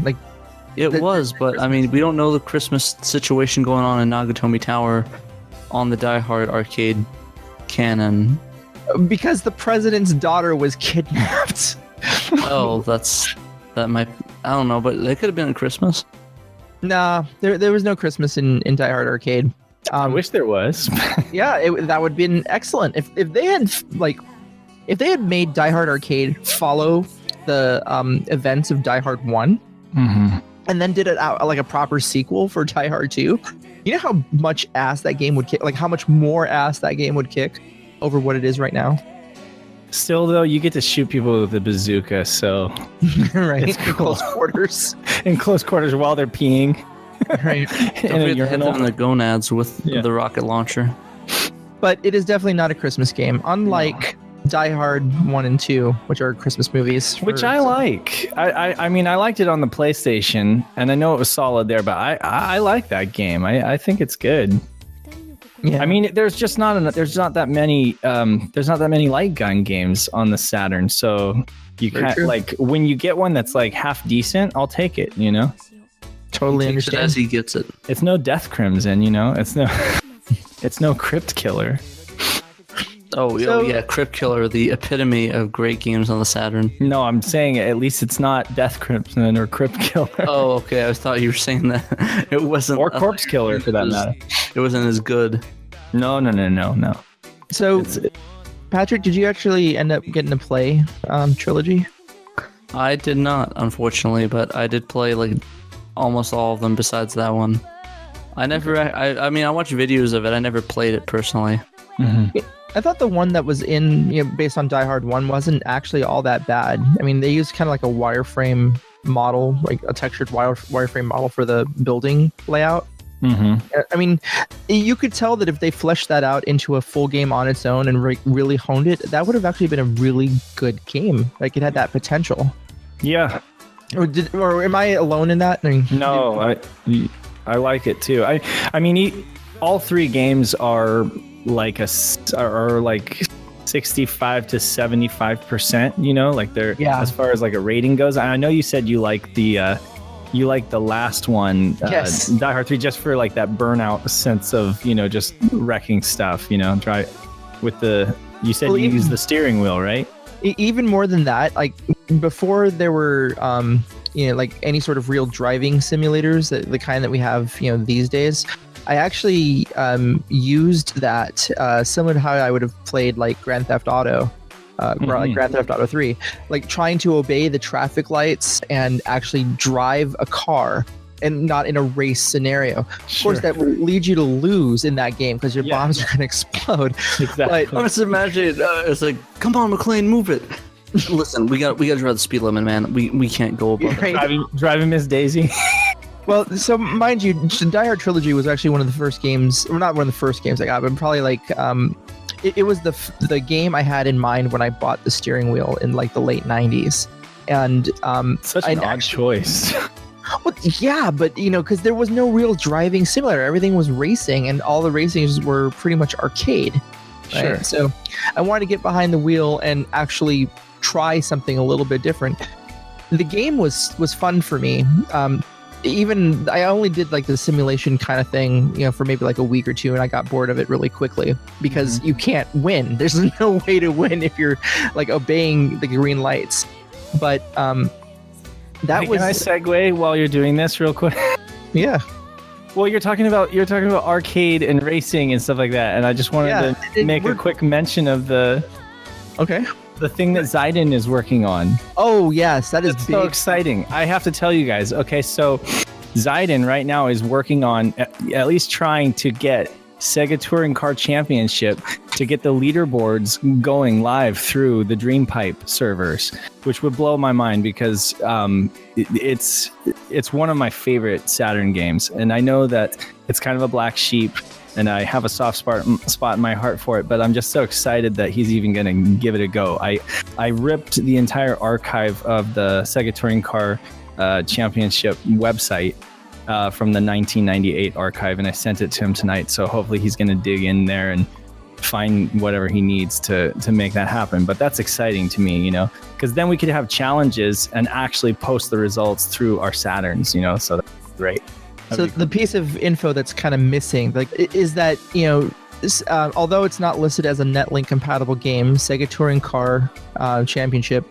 It The- was, but I mean, we don't know the Christmas situation going on in Nakatomi Tower on the Die Hard Arcade canon. Because the president's daughter was kidnapped. Oh, that might, I don't know, but they could have been at Christmas. Nah, there was no Christmas in Die Hard Arcade. I wish there was. Yeah, that would have been excellent if they had made Die Hard Arcade follow the events of Die Hard 1 and then did it out like a proper sequel for Die Hard 2. You know how much ass that game would kick? Like how much more ass that game would kick over what it is right now? Still, though, you get to shoot people with a bazooka, so right? It's In close quarters. in close quarters while they're peeing. Right. Don't forget to hit them in the gonads with the rocket launcher. But it is definitely not a Christmas game, unlike Die Hard 1 and 2, which are Christmas movies. Which I like. I mean, I liked it on the PlayStation, and I know it was solid there, but I like that game. I think it's good. Yeah. I mean, there's not that many light gun games on the Saturn, so you Very can't true. like when you get one that's like half decent, I'll take it. You know, Totally He takes it understand. as he gets it. it's no Death Crimson. You know, it's no Crypt Killer. Oh, So- yeah, Crypt Killer, the epitome of great games on the Saturn. No, I'm saying at least it's not Death Crimson or Crypt Killer Oh, okay. I thought you were saying that it wasn't, or Corpse Killer for that matter. It wasn't as good. No. So, Patrick, did you actually end up getting to play Trilogy? I did not, unfortunately, but I did play like almost all of them besides that one. I mean, I watched videos of it. I never played it personally. I thought the one that was based on Die Hard 1 wasn't actually all that bad. I mean, they used kind of like a wireframe model, like a textured wireframe model for the building layout. I mean, you could tell that if they fleshed that out into a full game on its own and really honed it, that would have actually been a really good game. Like it had that potential. Yeah. Or am I alone in that? I mean, No, I like it too. I mean, all three games are like are like 65 to 75%. You know, like they're as far as like a rating goes. I know you said you like the last one, Yes. Die Hard 3, just for like that burnout sense of just wrecking stuff. Try with the. You said you use the steering wheel, right? Even more than that, like before there were like any sort of real driving simulators, the kind that we have these days, I actually used that similar to how I would have played like Grand Theft Auto or like Grand Theft Auto 3, like trying to obey the traffic lights and actually drive a car and not in a race scenario. Of course, that will lead you to lose in that game because your bombs are going to explode. Exactly. But I'm just imagining it's like, come on, McClane, move it. Listen, we got to drive the speed limit, man. We can't go above it. right? Driving Miss Daisy. Well, so mind you, Die Hard Trilogy was actually one of the first games, or not one of the first games I got, but probably like it was the game I had in mind when I bought the steering wheel in like the late 90s. And Such an odd choice. Well, yeah, but because there was no real driving simulator. Everything was racing, and all the racings were pretty much arcade. Right? Sure. So I wanted to get behind the wheel and actually try something a little bit different. The game was fun for me. Even I only did like the simulation kind of thing, for maybe like a week or two, and I got bored of it really quickly because you can't win. There's no way to win if you're like obeying the green lights. But Can I segue while you're doing this real quick? Yeah. Well, you're talking about arcade and racing and stuff like that, and I just wanted to make a quick mention of the thing that Zidane is working on. Oh yes, that is big. So exciting! I have to tell you guys. Okay, so Zidane right now is working on at least trying to get Sega Touring Car Championship to get the leaderboards going live through the Dreampipe servers, which would blow my mind because it's one of my favorite Saturn games, and I know that it's kind of a black sheep, and I have a soft spot in my heart for it, but I'm just so excited that he's even going to give it a go. I ripped the entire archive of the Sega Touring Car Championship website from the 1998 archive, and I sent it to him tonight, so hopefully he's going to dig in there and find whatever he needs to make that happen. But that's exciting to me, because then we could have challenges and actually post the results through our Saturns, so that's great. So the piece of info that's kind of missing, like, is that although it's not listed as a Netlink compatible game, Sega Touring Car Championship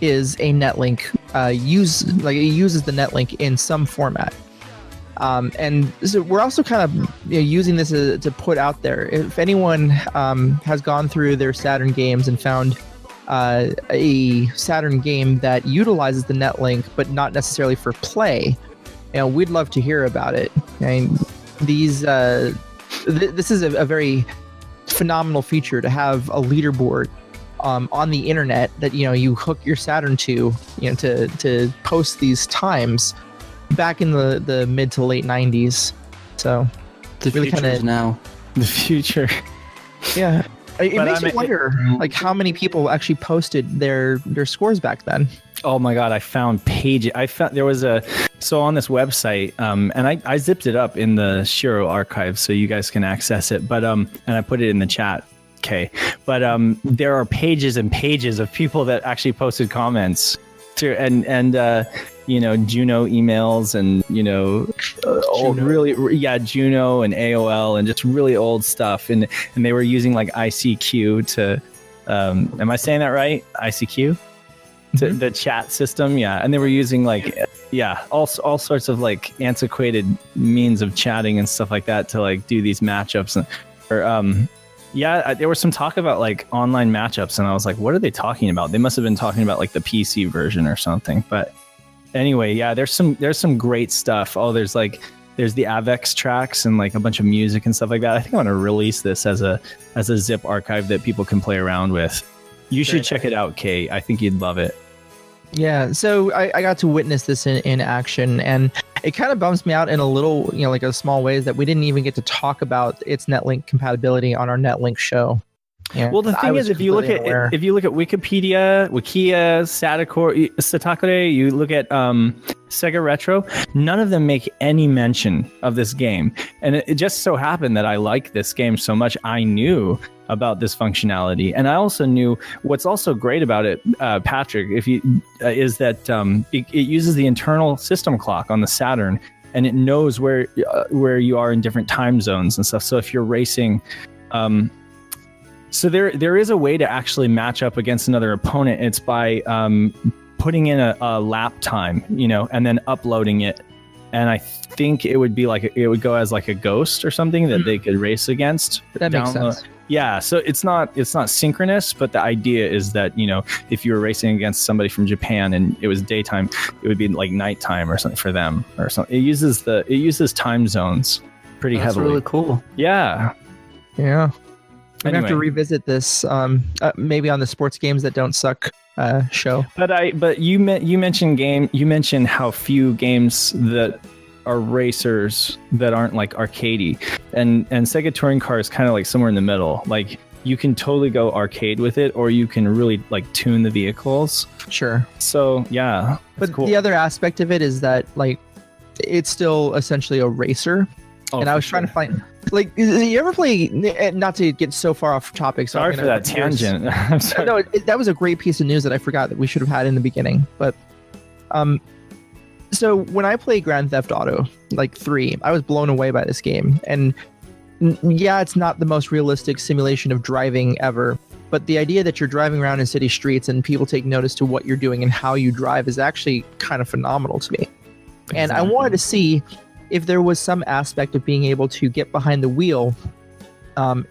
is a Netlink. It uses the Netlink in some format. And so we're also kind of using this to put out there. If anyone has gone through their Saturn games and found a Saturn game that utilizes the netlink, but not necessarily for play, we'd love to hear about it. And these, this is a very phenomenal feature to have a leaderboard on the internet that you hook your Saturn to, to post these times back in the mid to late 90s. So the really future is now. The future. Yeah. It makes me wonder, like, how many people actually posted their scores back then. Oh my God, I found pages. There was so on this website, and I zipped it up in the Shiro archive so you guys can access it. But and I put it in the chat. Okay, but there are pages and pages of people that actually posted comments to and Juno emails and old Juno and AOL and just really old stuff, and they were using like ICQ to am I saying that right? ICQ? To the chat system, and they were using like all sorts of like antiquated means of chatting and stuff like that to like do these matchups there was some talk about like online matchups, and I was like, what are they talking about? They must have been talking about like the PC version or something. But anyway, there's some great stuff. There's the Avex tracks and like a bunch of music and stuff like that. I think I want to release this as a zip archive that people can play around with. You should check it out, Kate. I think you'd love it. Yeah, so I got to witness this in action, and it kind of bums me out in a little, like a small ways that we didn't even get to talk about its netlink compatibility on our netlink show. Yeah, well, the thing is, if you look at Wikia, Satakore, you look at Sega Retro, none of them make any mention of this game. And it just so happened that I like this game so much, I knew about this functionality. And I also knew what's also great about it, Patrick, is that it uses the internal system clock on the Saturn, and it knows where you are in different time zones and stuff. So if you're racing, so there is a way to actually match up against another opponent. It's by putting in a lap time, and then uploading it. And I think it would be it would go as like a ghost or something that they could race against. That makes sense. Yeah, so it's not synchronous, but the idea is that if you were racing against somebody from Japan and it was daytime, it would be like nighttime or something for them or something. It uses time zones pretty heavily. That's really cool. Yeah. Yeah. We have to revisit this, maybe on the Sports Games That Don't Suck show. But you mentioned how few games that are racers that aren't like arcadey, and Sega Touring Car is kind of like somewhere in the middle. Like you can totally go arcade with it, or you can really like tune the vehicles. Sure. So yeah, but cool. The other aspect of it is that like it's still essentially a racer. And I was trying to find, like, you ever play, not to get so far off topic. So sorry for that tangent. I'm sorry. No, that was a great piece of news that I forgot that we should have had in the beginning. But, so when I play Grand Theft Auto, like 3, I was blown away by this game. And yeah, it's not the most realistic simulation of driving ever. But the idea that you're driving around in city streets and people take notice to what you're doing and how you drive is actually kind of phenomenal to me. Exactly. And I wanted to see if there was some aspect of being able to get behind the wheel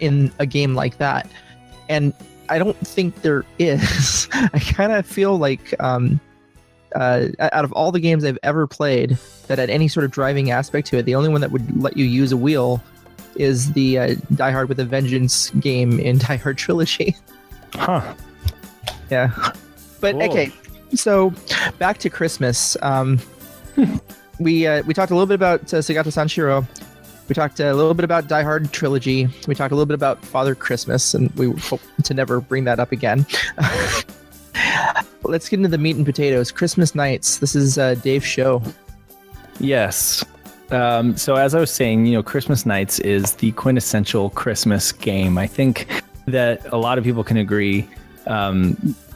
in a game like that. And I don't think there is. I kind of feel like out of all the games I've ever played that had any sort of driving aspect to it, the only one that would let you use a wheel is the Die Hard with a Vengeance game in Die Hard Trilogy. Huh. Yeah. But cool. Okay, so back to Christmas. We talked a little bit about SegaSaturnShiro. We talked a little bit about Die Hard Trilogy. We talked a little bit about Father Christmas, and we hope to never bring that up again. Let's get into the meat and potatoes. Christmas Nights. This is Dave's show. Yes. So as I was saying, Christmas Nights is the quintessential Christmas game. I think that a lot of people can agree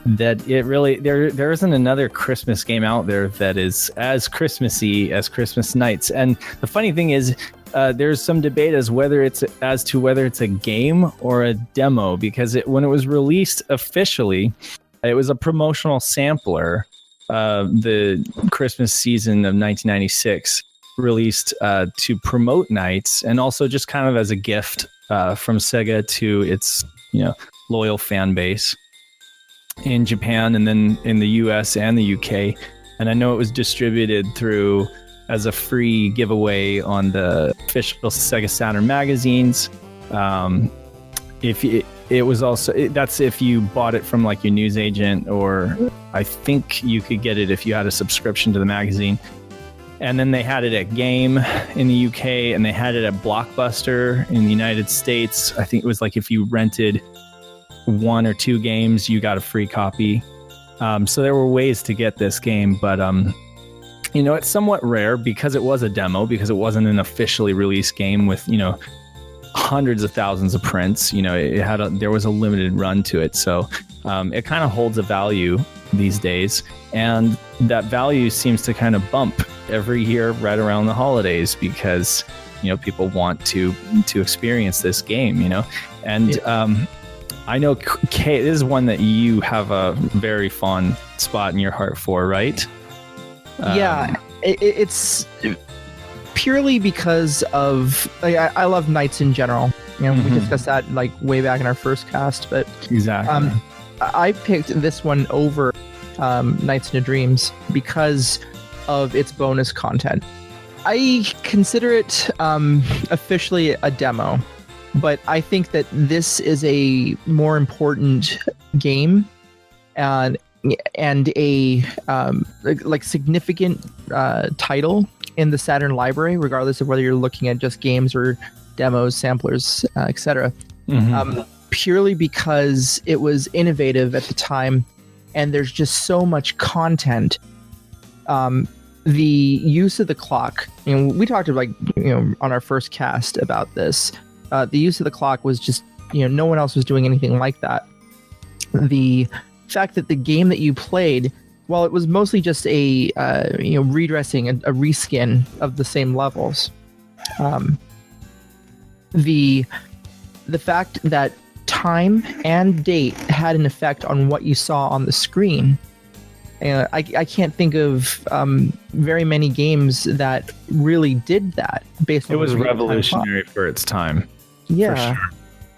that it really there isn't another Christmas game out there that is as Christmassy as Christmas Nights. And the funny thing is, there's some debate as to whether it's a game or a demo, because when it was released officially, it was a promotional sampler, the Christmas season of 1996. released to promote NiGHTS, and also just kind of as a gift from Sega to its loyal fan base in Japan, and then in the US and the UK. And I know it was distributed through as a free giveaway on the official Sega Saturn magazines. It was also, that's if you bought it from like your newsagent, or I think you could get it if you had a subscription to the magazine. And then they had it at Game in the UK, and they had it at Blockbuster in the United States. I think it was like if you rented 1 or 2 games, you got a free copy. So there were ways to get this game, but it's somewhat rare because it was a demo, because it wasn't an officially released game with hundreds of thousands of prints. There was a limited run to it, so it kind of holds a value these days, and that value seems to kind of bump every year right around the holidays, because people want to experience this game, and I know Kay, this is one that you have a very fond spot in your heart for, right? It's purely because of I love NiGHTS in general. We discussed that like way back in our first cast, but exactly. I picked this one over NiGHTS Into Dreams because of its bonus content. I consider it officially a demo, but I think that this is a more important game and a like significant title in the Saturn library, regardless of whether you're looking at just games or demos, samplers, etc. Purely because it was innovative at the time, and there's just so much content. The use of the clock, we talked about on our first cast about this. The use of the clock was just, no one else was doing anything like that. The fact that the game that you played, while it was mostly just a redressing, a reskin of the same levels, the fact that time and date had an effect on what you saw on the screen. I can't think of very many games that really did that. Based on it was revolutionary for its time. Yeah, for sure.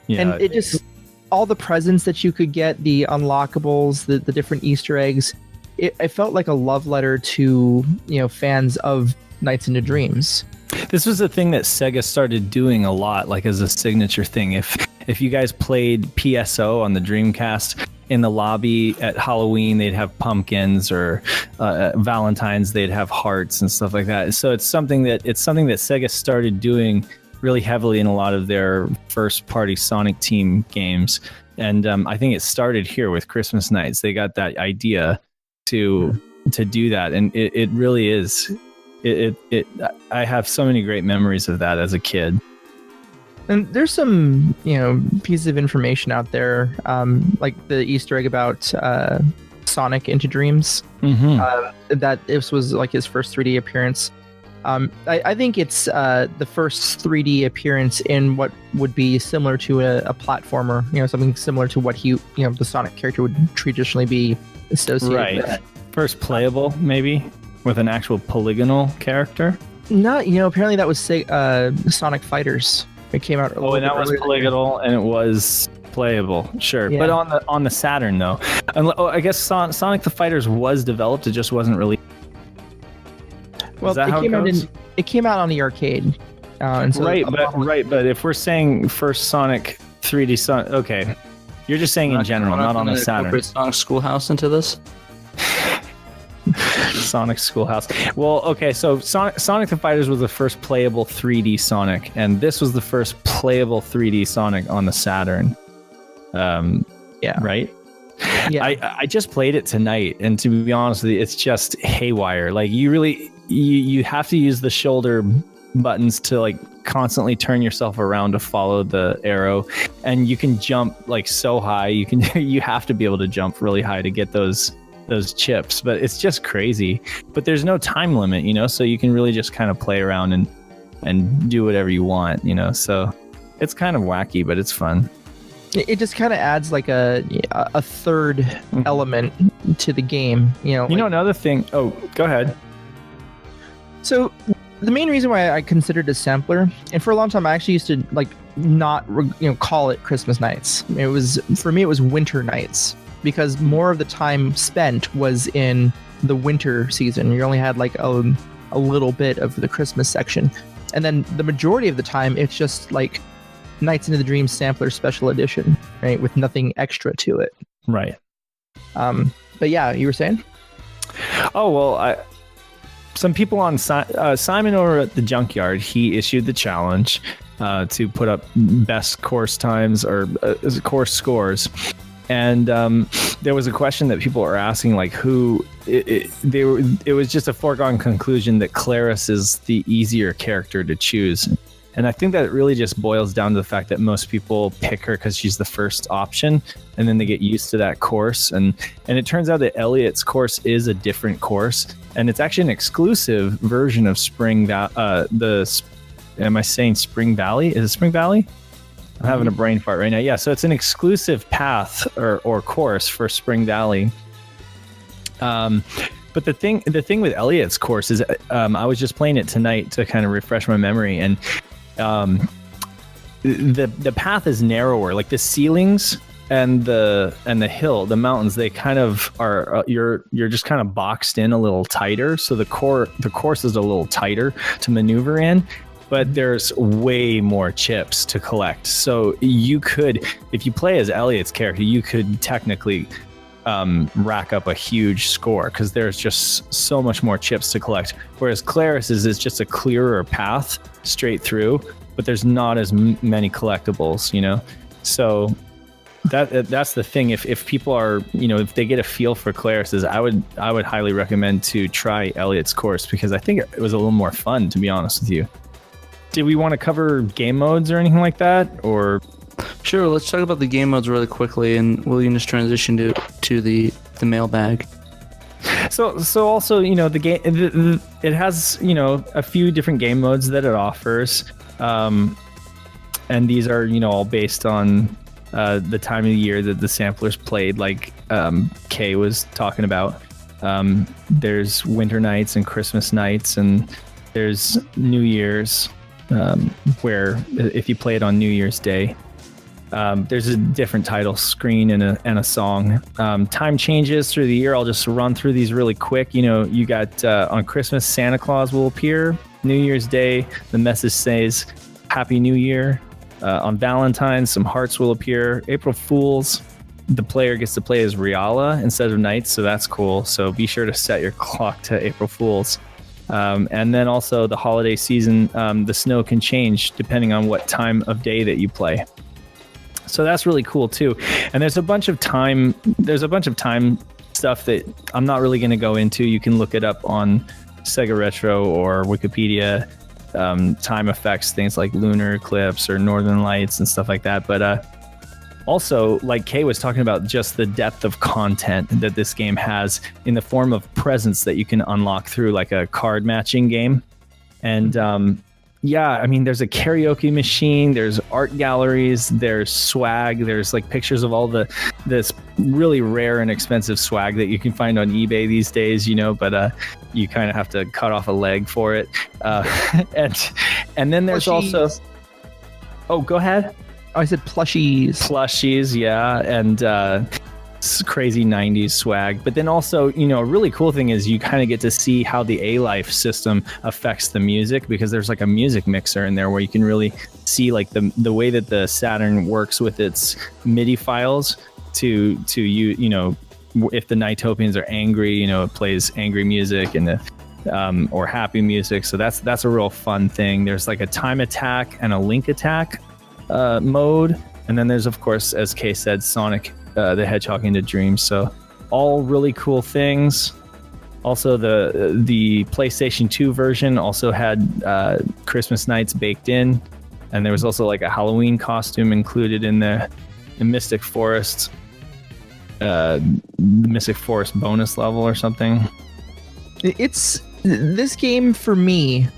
Yeah, and it just all the presents that you could get, the unlockables, the different Easter eggs. It felt like a love letter to fans of NiGHTS Into Dreams. This was a thing that Sega started doing a lot, like as a signature thing. If you guys played PSO on the Dreamcast, in the lobby at Halloween, they'd have pumpkins, or Valentine's, they'd have hearts and stuff like that. So it's something that Sega started doing really heavily in a lot of their first party Sonic Team games. And I think it started here with Christmas Nights. They got that idea to do that. And it really is. I have so many great memories of that as a kid. And there's some, pieces of information out there, like the Easter egg about Sonic Into Dreams, that this was like his first 3D appearance. I think it's the first 3D appearance in what would be similar to a platformer, something similar to what the Sonic character would traditionally be associated with. First playable, maybe, with an actual polygonal character? Not, apparently that was Sonic Fighters. It came out. And that was polygonal, and it was playable, sure. Yeah. But on the Saturn, though, I guess Sonic the Fighters was developed. It just wasn't really. Well, it came out on the arcade. And so but if we're saying first Sonic 3D Sonic, okay, you're just saying in general, not on the Saturn. Sonic Schoolhouse into this. Sonic Schoolhouse. Well, okay, so Sonic the Fighters was the first playable 3D Sonic, and this was the first playable 3D Sonic on the Saturn. Right? Yeah. I just played it tonight, and to be honest with you, it's just haywire. Like, you have to use the shoulder buttons to like constantly turn yourself around to follow the arrow, and you can jump like so high. You have to be able to jump really high to get those chips, but it's just crazy. But there's no time limit, so you can really just kind of play around and do whatever you want, so it's kind of wacky, but it's fun. It just kind of adds like a third element to the game, another thing. Oh, go ahead. So the main reason why I considered a sampler, and for a long time I actually used to like not call it Christmas nights. It was, for me, it was winter nights, because more of the time spent was in the winter season. You only had like a little bit of the Christmas section, and then the majority of the time it's just like Nights into the Dream sampler special edition, right, with nothing extra to it. Right. But yeah, you were saying? Oh, well, some people on Simon over at the Junkyard, he issued the challenge to put up best course times or course scores. And there was a question that people were asking, like, it was just a foregone conclusion that Claris is the easier character to choose. And I think that it really just boils down to the fact that most people pick her because she's the first option, and then they get used to that course. And it turns out that Elliot's course is a different course, and it's actually an exclusive version of Spring Valley. Am I saying Spring Valley? Is it Spring Valley? I'm having a brain fart right now. Yeah, so it's an exclusive path or course for Spring Valley. But the thing with Elliot's course is, I was just playing it tonight to kind of refresh my memory, and the path is narrower. Like the ceilings and the hill, the mountains, they kind of are. You're just kind of boxed in a little tighter. So the course is a little tighter to maneuver in. But there's way more chips to collect. So you could, if you play as Elliot's character, you could technically rack up a huge score because there's just so much more chips to collect. Whereas Claris's is just a clearer path straight through, but there's not as many collectibles, So that's the thing. If people are, if they get a feel for Claris's, I would highly recommend to try Elliot's course, because I think it was a little more fun, to be honest with you. Did we want to cover game modes or anything like that, or? Sure, let's talk about the game modes really quickly, and we'll just transition to the mailbag. So also, the game, it has, a few different game modes that it offers, and these are, all based on the time of the year that the samplers played, like Kay was talking about. There's winter nights and Christmas nights, and there's New Year's, where if you play it on New Year's Day, there's a different title screen and a song. Time changes through the year. I'll just run through these really quick. You got on Christmas, Santa Claus will appear. New Year's Day, the message says Happy New Year. On Valentine's, some hearts will appear. April Fools, the player gets to play as Riala instead of Knights, so that's cool. So be sure to set your clock to April Fools. And then also the holiday season, the snow can change depending on what time of day that you play. So that's really cool too. And there's a bunch of time stuff that I'm not really going to go into. You can look it up on Sega Retro or Wikipedia. Time effects, things like lunar eclipse or northern lights and stuff like that. But also, like Kay was talking about, just the depth of content that this game has in the form of presents that you can unlock through like a card matching game. And there's a karaoke machine, there's art galleries, there's swag, there's like pictures of all this really rare and expensive swag that you can find on eBay these days, but you kind of have to cut off a leg for it. And then there's also... Oh, go ahead. Oh, I said plushies. Plushies, yeah, and crazy 90s swag. But then also, a really cool thing is you kind of get to see how the A-Life system affects the music, because there's like a music mixer in there where you can really see like the way that the Saturn works with its MIDI files to if the Nightopians are angry, it plays angry music, and or happy music. So that's a real fun thing. There's like a time attack and a link attack mode, and then there's, of course, as Kay said, Sonic the Hedgehog into Dreams. So all really cool things. Also, the PlayStation 2 version also had Christmas nights baked in, and there was also like a Halloween costume included in the Mystic Forest bonus level or something. It's this game for me.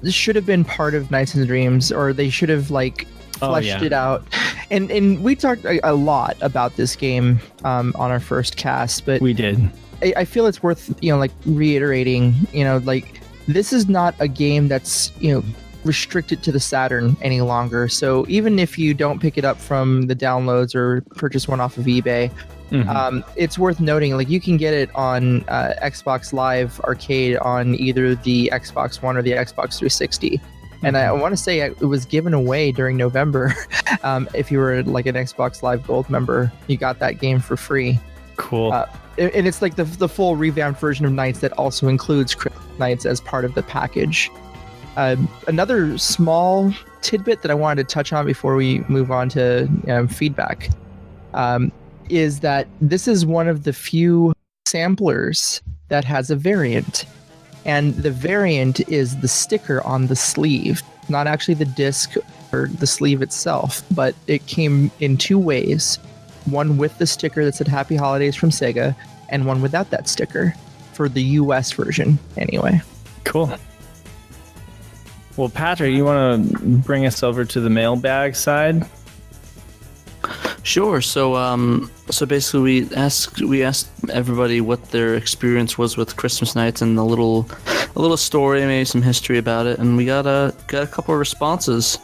This should have been part of Nights and Dreams, or they should have fleshed it out. And we talked a lot about this game on our first cast, but we did. I feel it's worth reiterating. this is not a game that's, restricted to the Saturn any longer. So even if you don't pick it up from the downloads or purchase one off of eBay, it's worth noting, like, you can get it on Xbox Live Arcade on either the Xbox One or the Xbox 360. And I want to say it was given away during November. If you were like an Xbox Live Gold member, you got that game for free. Cool. And it's like the full revamped version of Knights that also includes Knights as part of the package. Another small tidbit that I wanted to touch on before we move on to feedback is that this is one of the few samplers that has a variant. And the variant is the sticker on the sleeve, not actually the disc or the sleeve itself, but it came in two ways. One with the sticker that said Happy Holidays from Sega, and one without that sticker, for the US version anyway. Cool. Well, Patrick, you want to bring us over to the mailbag side? Sure. So basically, we asked everybody what their experience was with Christmas Nights and a little story, maybe some history about it, and we got a couple of responses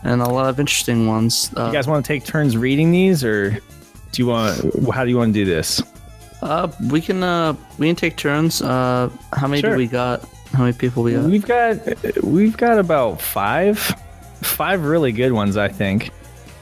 and a lot of interesting ones. You guys want to take turns reading these, or how do you want to do this? We can take turns. How many do we got? How many people we got? We've got about five really good ones, I think.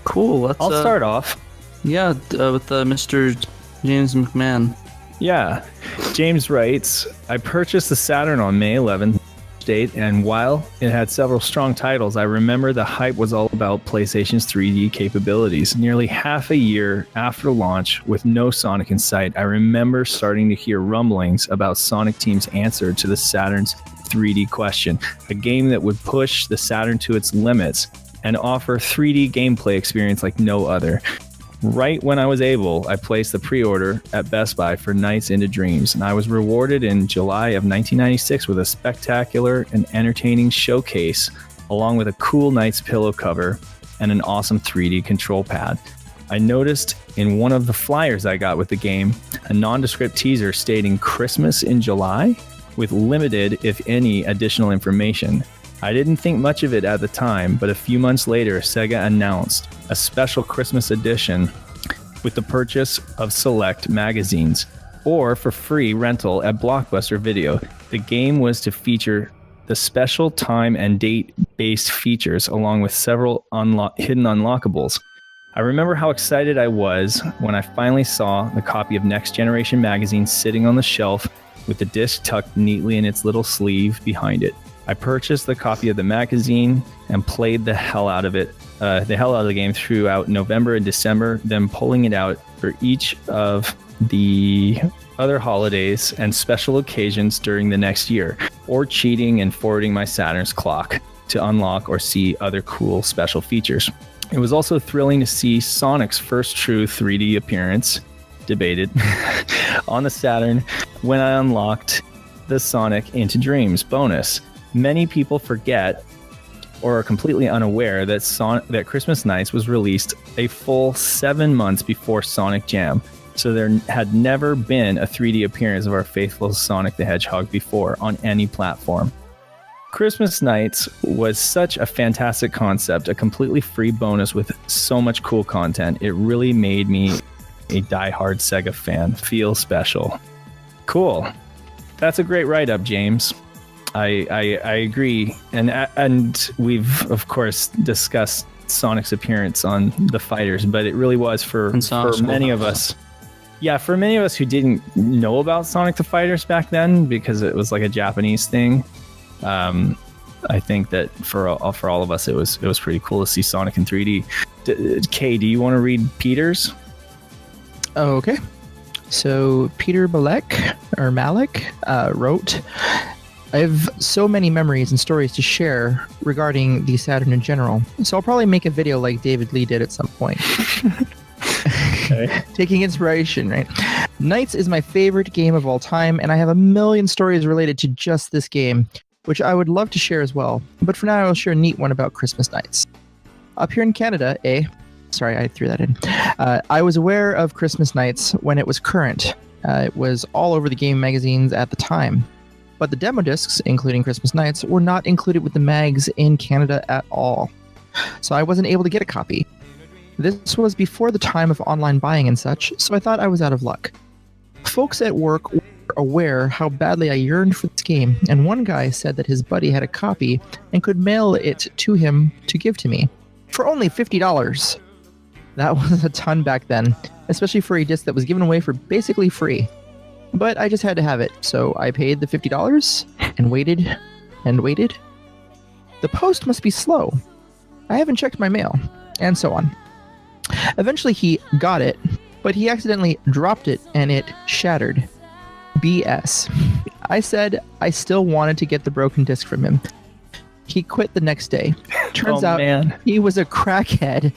Cool. I'll start off. Yeah, with Mr. James McMahon. Yeah, James writes, I purchased the Saturn on May 11th date, and while it had several strong titles, I remember the hype was all about PlayStation's 3D capabilities. Nearly half a year after launch, with no Sonic in sight, I remember starting to hear rumblings about Sonic Team's answer to the Saturn's 3D question, a game that would push the Saturn to its limits and offer 3D gameplay experience like no other. Right when I was able, I placed the pre-order at Best Buy for Nights into Dreams, and I was rewarded in July of 1996 with a spectacular and entertaining showcase, along with a cool Nights pillow cover and an awesome 3D control pad. I noticed in one of the flyers I got with the game, a nondescript teaser stating Christmas in July, with limited, if any, additional information. I didn't think much of it at the time, but a few months later, Sega announced a special Christmas edition with the purchase of select magazines, or for free rental at Blockbuster Video. The game was to feature the special time and date-based features along with several hidden unlockables. I remember how excited I was when I finally saw the copy of Next Generation magazine sitting on the shelf with the disc tucked neatly in its little sleeve behind it. I purchased the copy of the magazine and played the hell out of the game throughout November and December, then pulling it out for each of the other holidays and special occasions during the next year, or cheating and forwarding my Saturn's clock to unlock or see other cool special features. It was also thrilling to see Sonic's first true 3D appearance, debated, on the Saturn when I unlocked the Sonic Into Dreams bonus. Many people forget or are completely unaware that Christmas Nights was released a full 7 months before Sonic Jam, so there had never been a 3D appearance of our faithful Sonic the Hedgehog before on any platform. Christmas Nights was such a fantastic concept, a completely free bonus with so much cool content. It really made me a diehard Sega fan feel special. Cool. That's a great write-up, James. I agree, and we've of course discussed Sonic's appearance on the Fighters, but it really was for many of us. Yeah, for many of us who didn't know about Sonic the Fighters back then because it was like a Japanese thing. I think that for all of us, it was pretty cool to see Sonic in 3D. Kay, do you want to read Peter's? Oh, okay. So Peter Malik wrote, I have so many memories and stories to share regarding the Saturn in general, so I'll probably make a video like David Lee did at some point. Okay. Taking inspiration, right? Knights is my favorite game of all time, and I have a million stories related to just this game, which I would love to share as well. But for now, I'll share a neat one about Christmas Nights. Up here in Canada, sorry, I threw that in. I was aware of Christmas Nights when it was current. It was all over the game magazines at the time. but the demo discs, including Christmas Nights, were not included with the mags in Canada at all. So I wasn't able to get a copy. This was before the time of online buying and such, so I thought I was out of luck. Folks at work were aware how badly I yearned for this game, and one guy said that his buddy had a copy and could mail it to him to give to me for only $50. That was a ton back then, especially for a disc that was given away for basically free. But I just had to have it, so I paid the $50 and waited and waited. The post must be slow. I haven't checked my mail, and so on. Eventually he got it, but he accidentally dropped it and it shattered. BS. I said I still wanted to get the broken disc from him. He quit the next day. Turns out he was a crackhead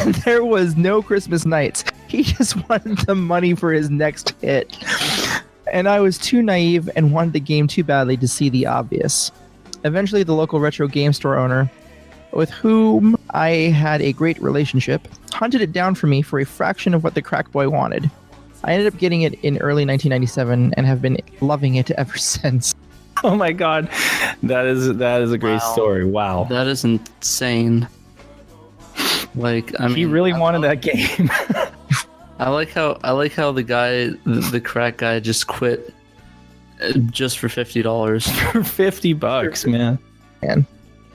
and there was no Christmas Nights. He just wanted the money for his next hit. And I was too naive and wanted the game too badly to see the obvious. Eventually the local retro game store owner, with whom I had a great relationship, hunted it down for me for a fraction of what the crack boy wanted. I ended up getting it in early 1997 and have been loving it ever since. Oh my god, that is a great story. Wow, that is insane. Like, I mean, he really wanted that game. I like how the guy, the crack guy, just quit just for $50. For $50, man. Man,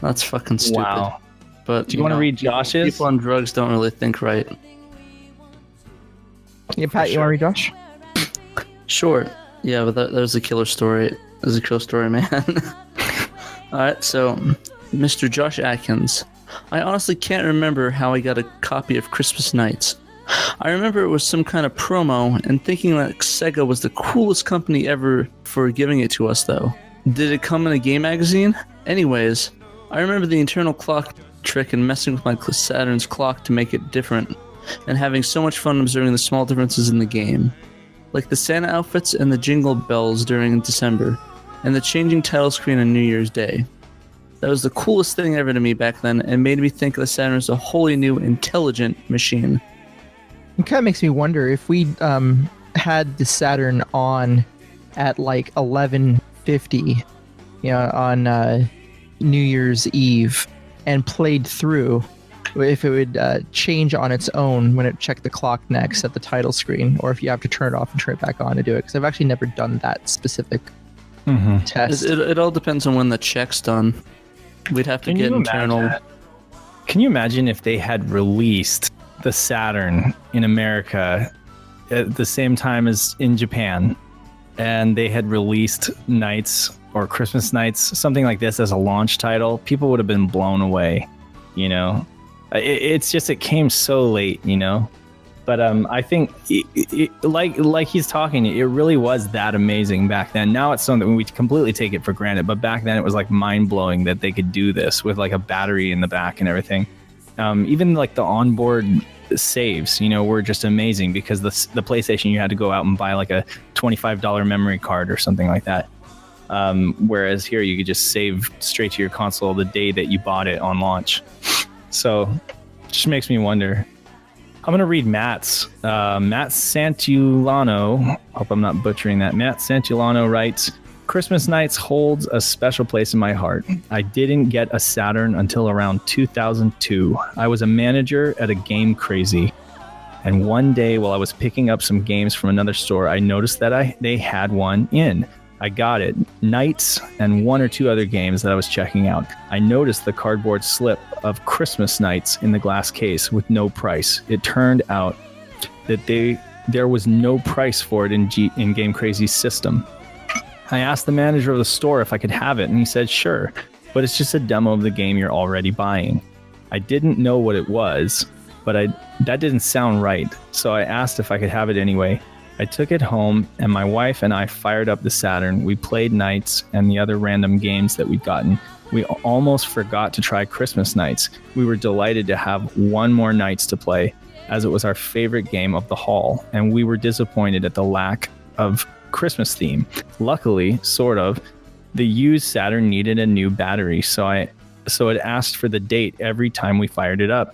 that's fucking stupid. Wow. But do you want to read Josh's? People on drugs don't really think right. Yeah, Pat, you want to read Josh? Sure. Yeah, but that was a killer story. It was a cool story, man. All right, so Mr. Josh Atkins. I honestly can't remember how I got a copy of Christmas Nights. I remember it was some kind of promo and thinking that Sega was the coolest company ever for giving it to us, though. Did it come in a game magazine? Anyways, I remember the internal clock trick and messing with my Saturn's clock to make it different, and having so much fun observing the small differences in the game. Like the Santa outfits and the jingle bells during December, and the changing title screen on New Year's Day. That was the coolest thing ever to me back then, and made me think the Saturn was a wholly new, intelligent machine. It kind of makes me wonder if we had the Saturn on at like 11:50, on New Year's Eve, and played through, if it would change on its own when it checked the clock next at the title screen, or if you have to turn it off and turn it back on to do it. Because I've actually never done that specific test. It all depends on when the check's done. We'd have to get internal. Can you imagine if they had released the Saturn in America at the same time as in Japan, and they had released Nights or Christmas Nights, something like this, as a launch title? People would have been blown away, It's just, it came so late, But I think, like he's talking, it really was that amazing back then. Now it's something we completely take it for granted, but back then it was like mind blowing that they could do this with like a battery in the back and everything. Even like the onboard saves, were just amazing, because the PlayStation, you had to go out and buy like a $25 memory card or something like that. Whereas here you could just save straight to your console the day that you bought it on launch. So it just makes me wonder. I'm going to read Matt's. Matt Santulano, hope I'm not butchering that. Matt Santulano writes, Christmas Nights holds a special place in my heart. I didn't get a Saturn until around 2002. I was a manager at a Game Crazy. And one day while I was picking up some games from another store, I noticed that they had one in. I got it. Nights and one or two other games that I was checking out. I noticed the cardboard slip of Christmas Nights in the glass case with no price. It turned out that there was no price for it in Game Crazy's system. I asked the manager of the store if I could have it, and he said sure, but it's just a demo of the game you're already buying. I didn't know what it was, but that didn't sound right, so I asked if I could have it anyway. I took it home, and my wife and I fired up the Saturn. We played Nights and the other random games that we'd gotten. We almost forgot to try Christmas Nights. We were delighted to have one more Nights to play, as it was our favorite game of the haul, and we were disappointed at the lack of Christmas theme. Luckily, sort of, the used Saturn needed a new battery, so it asked for the date every time we fired it up,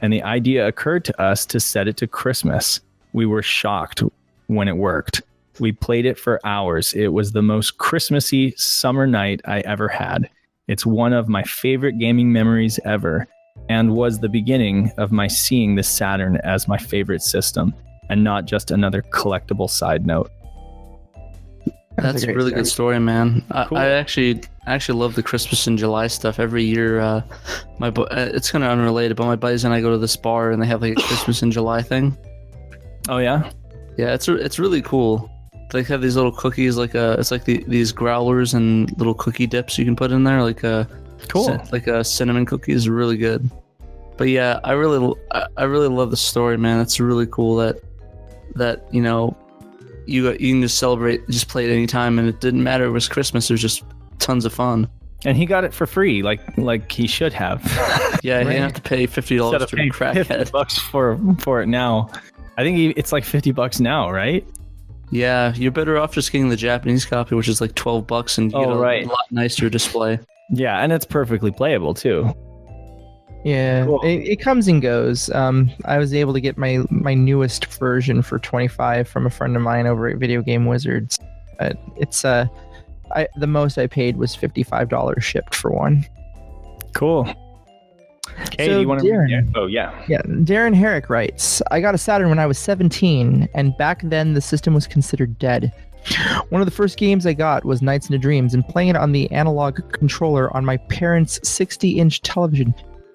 and the idea occurred to us to set it to Christmas. We were shocked when it worked. We played it for hours. It was the most Christmassy summer night I ever had. It's one of my favorite gaming memories ever, and was the beginning of my seeing the Saturn as my favorite system, and not just another collectible side note. That's a really good story, man. Cool. I actually love the Christmas and July stuff. Every year, it's kind of unrelated, but my buddies and I go to this bar and they have like a Christmas in July thing. Oh yeah? Yeah, it's really cool. They have these little cookies, it's like these growlers and little cookie dips you can put in there, Cool. Like a cinnamon cookies, really good. But yeah, I really love the story, man. It's really cool that you know. You can just celebrate, just play it anytime, and it didn't matter. It was Christmas. It was just tons of fun. And he got it for free, like he should have. Yeah, he didn't have to pay $50 to a crackhead. $50 for it now. I think it's like $50 now, right? Yeah, you're better off just getting the Japanese copy, which is like $12, and you get a lot nicer display. Yeah, and it's perfectly playable too. Yeah, Cool. it comes and goes. I was able to get my newest version for $25 from a friend of mine over at Video Game Wizards. It's the most I paid was $55 shipped for one. Cool. Okay, So, do you want to? Darren- Oh yeah. Yeah, Darren Herrick writes, I got a Saturn when I was 17, and back then the system was considered dead. One of the first games I got was Nights into Dreams, and playing it on the analog controller on my parents' 60-inch television.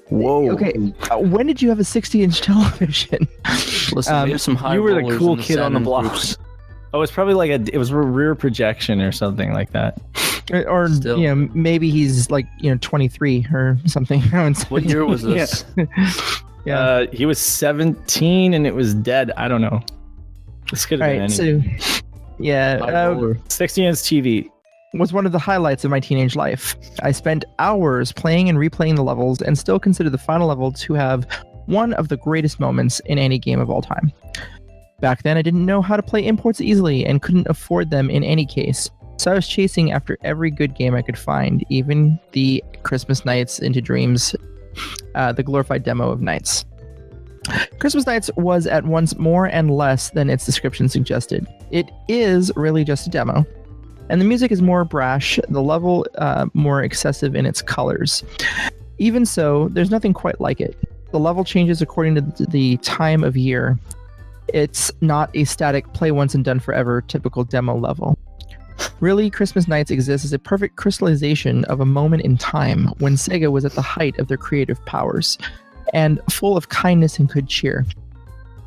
Whoa. Okay, when did you have a 60-inch television? Listen, we have some high You were the rollers cool in kid on the Saturn block. groups. Oh, it's probably like it was a rear projection or something like that. Or Still. you know, maybe he's like 23 or something. What year was this? Yeah. He was 17 and it was dead. I don't know. This could All have right, been anything. so yeah, High roller. 60-inch TV. was one of the highlights of my teenage life. I spent hours playing and replaying the levels, and still consider the final level to have one of the greatest moments in any game of all time. Back then, I didn't know how to play imports easily and couldn't afford them in any case. So I was chasing after every good game I could find, even the Christmas Nights into Dreams, the glorified demo of Nights. Christmas Nights was at once more and less than its description suggested. It is really just a demo, and the music is more brash, the level more excessive in its colors. Even so, there's nothing quite like it. The level changes according to the time of year. It's not a static play once and done forever typical demo level. Really, Christmas Nights exists as a perfect crystallization of a moment in time when Sega was at the height of their creative powers and full of kindness and good cheer.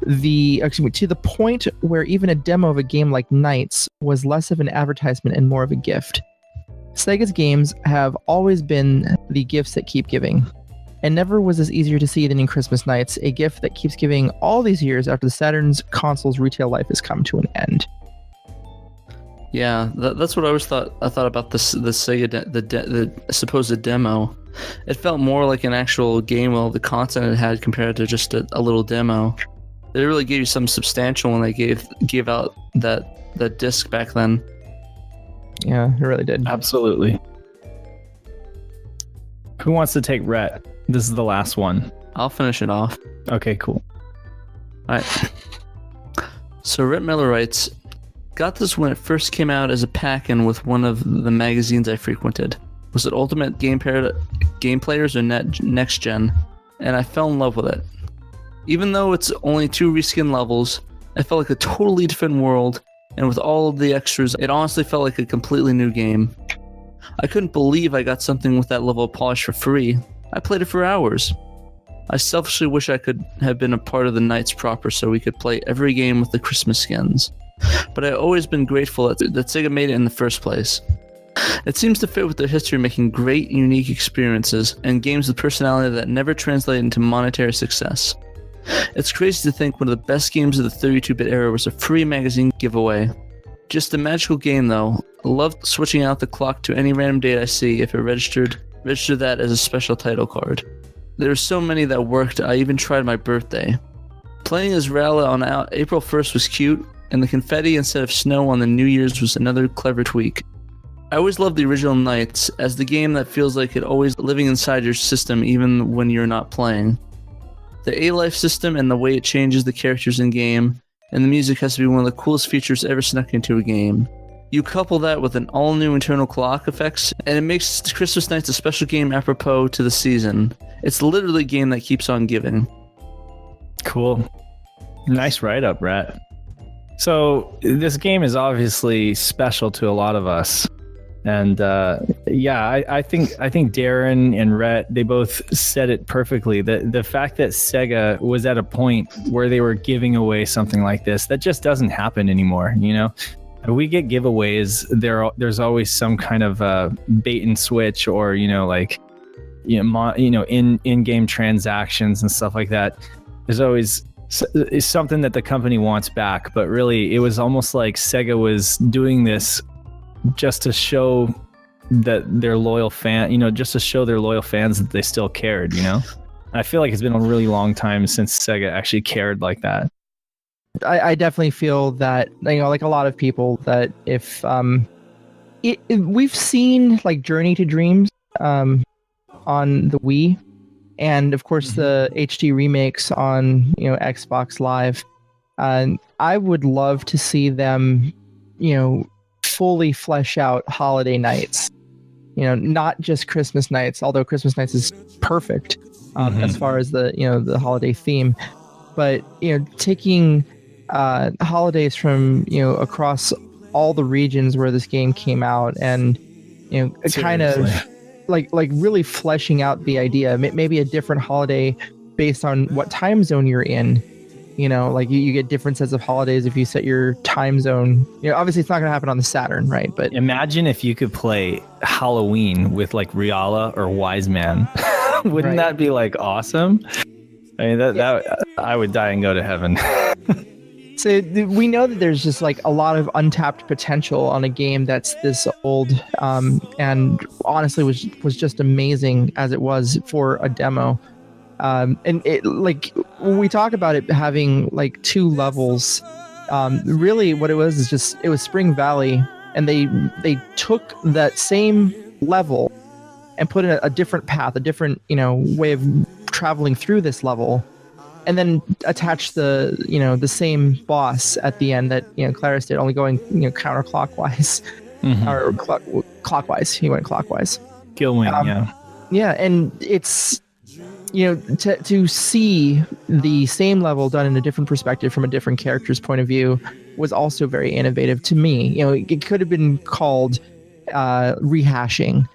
To the point where even a demo of a game like Nights was less of an advertisement and more of a gift. Sega's games have always been the gifts that keep giving, and never was this easier to see than in Christmas Nights, a gift that keeps giving all these years after the Saturn's console's retail life has come to an end. Yeah, that's what I always thought. I thought about the Sega the supposed demo. It felt more like an actual game with all the content it had compared to just a little demo. They really gave you something substantial when they gave out that disc back then. Yeah, it really did. Absolutely. Who wants to take Rhett? This is the last one. I'll finish it off. Okay, cool. All right. So Rhett Miller writes, got this when it first came out as a pack-in with one of the magazines I frequented. Was it Ultimate Game Players or Next Gen? And I fell in love with it. Even though it's only 2 reskin levels, it felt like a totally different world, and with all of the extras, it honestly felt like a completely new game. I couldn't believe I got something with that level of polish for free. I played it for hours. I selfishly wish I could have been a part of the Nights proper so we could play every game with the Christmas skins. But I've always been grateful that Sega made it in the first place. It seems to fit with their history of making great, unique experiences and games with personality that never translate into monetary success. It's crazy to think one of the best games of the 32-bit era was a free magazine giveaway. Just a magical game though. I loved switching out the clock to any random date I see if it registered that as a special title card. There were so many that worked, I even tried my birthday. Playing as Rala on April 1st was cute, and the confetti instead of snow on the New Year's was another clever tweak. I always loved the original Nights as the game that feels like it always living inside your system even when you're not playing. The A-Life system and the way it changes the characters in game and the music has to be one of the coolest features ever snuck into a game. You couple that with an all-new internal clock effects, and it makes Christmas Nights a special game apropos to the season. It's literally a game that keeps on giving. Cool. Nice write-up, Brett. So this game is obviously special to a lot of us. And I think Darren and Rhett, they both said it perfectly. The fact that Sega was at a point where they were giving away something like this, that just doesn't happen anymore. You know, we get giveaways. There's always some kind of bait and switch, or in-game transactions and stuff like that. There's always something that the company wants back. But really, it was almost like Sega was doing this just to show that their loyal just to show their loyal fans that they still cared, I feel like it's been a really long time since Sega actually cared like that. I definitely feel that, like a lot of people, that if we've seen like Journey to Dreams on the Wii, and of course the HD remakes on Xbox Live, I would love to see them fully flesh out holiday nights, not just Christmas nights, although Christmas nights is perfect as far as the holiday theme, but taking holidays from across all the regions where this game came out, and kind of like really fleshing out the idea, maybe a different holiday based on what time zone you're in. Like you get different sets of holidays if you set your time zone. Obviously it's not going to happen on the Saturn, right? But imagine if you could play Halloween with like Riala or Wise Man. Wouldn't that be like awesome? I mean, that I would die and go to heaven. So we know that there's just like a lot of untapped potential on a game that's this old, and honestly was just amazing as it was for a demo. And it, like, when we talk about it having like 2 levels, really what it was is it was Spring Valley, and they took that same level and put in a different path, a different way of traveling through this level, and then attached the same boss at the end that Claris did, only going counterclockwise or clockwise. He went clockwise. Gilwing, yeah, and it's to see the same level done in a different perspective from a different character's point of view was also very innovative to me. It could have been called rehashing,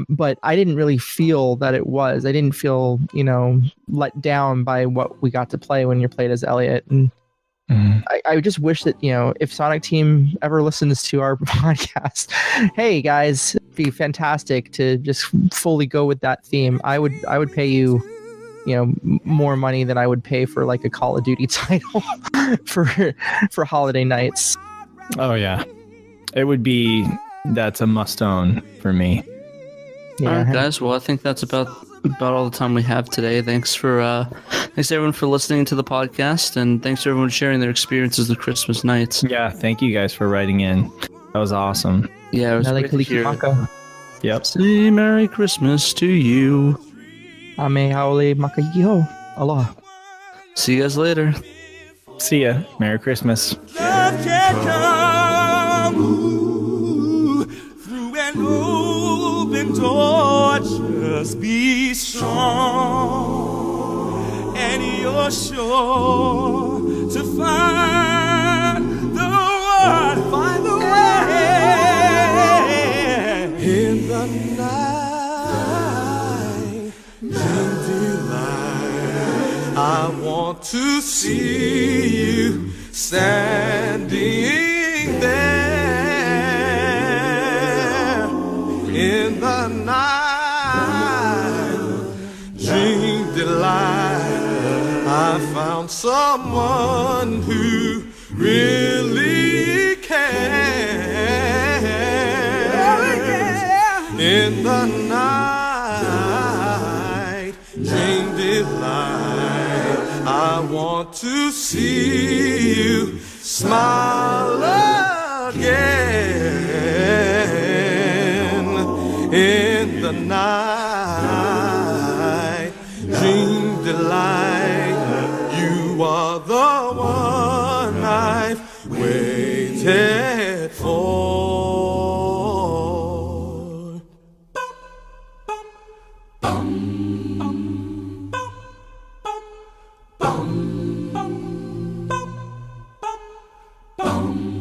but I didn't really feel that it was. I didn't feel let down by what we got to play when you played as Elliot. And I just wish that if Sonic Team ever listens to our podcast, hey guys, it'd be fantastic to just fully go with that theme. I would pay you more money than I would pay for like a Call of Duty title for holiday nights. Oh yeah, it would be. That's a must own for me. Yeah. All right, guys. Well, I think that's about all the time we have today. Thanks everyone for listening to the podcast, and thanks to everyone sharing their experiences with Christmas nights. Yeah, thank you guys for writing in. That was awesome. Yeah, it was great to hear. Yep. Say Merry Christmas to you. Ame haole makayiho. Allah. See you guys later. See ya. Merry Christmas. Love can come through an open door. Just be strong, and you're sure to find the one. Find the way in the night. Delight. I want to see you standing there in the night. Dream delight. I found someone who really cares. In the night, dream delight. I want to see you smile again. In the night, dream delight. You are the one. I've waited for. Bum,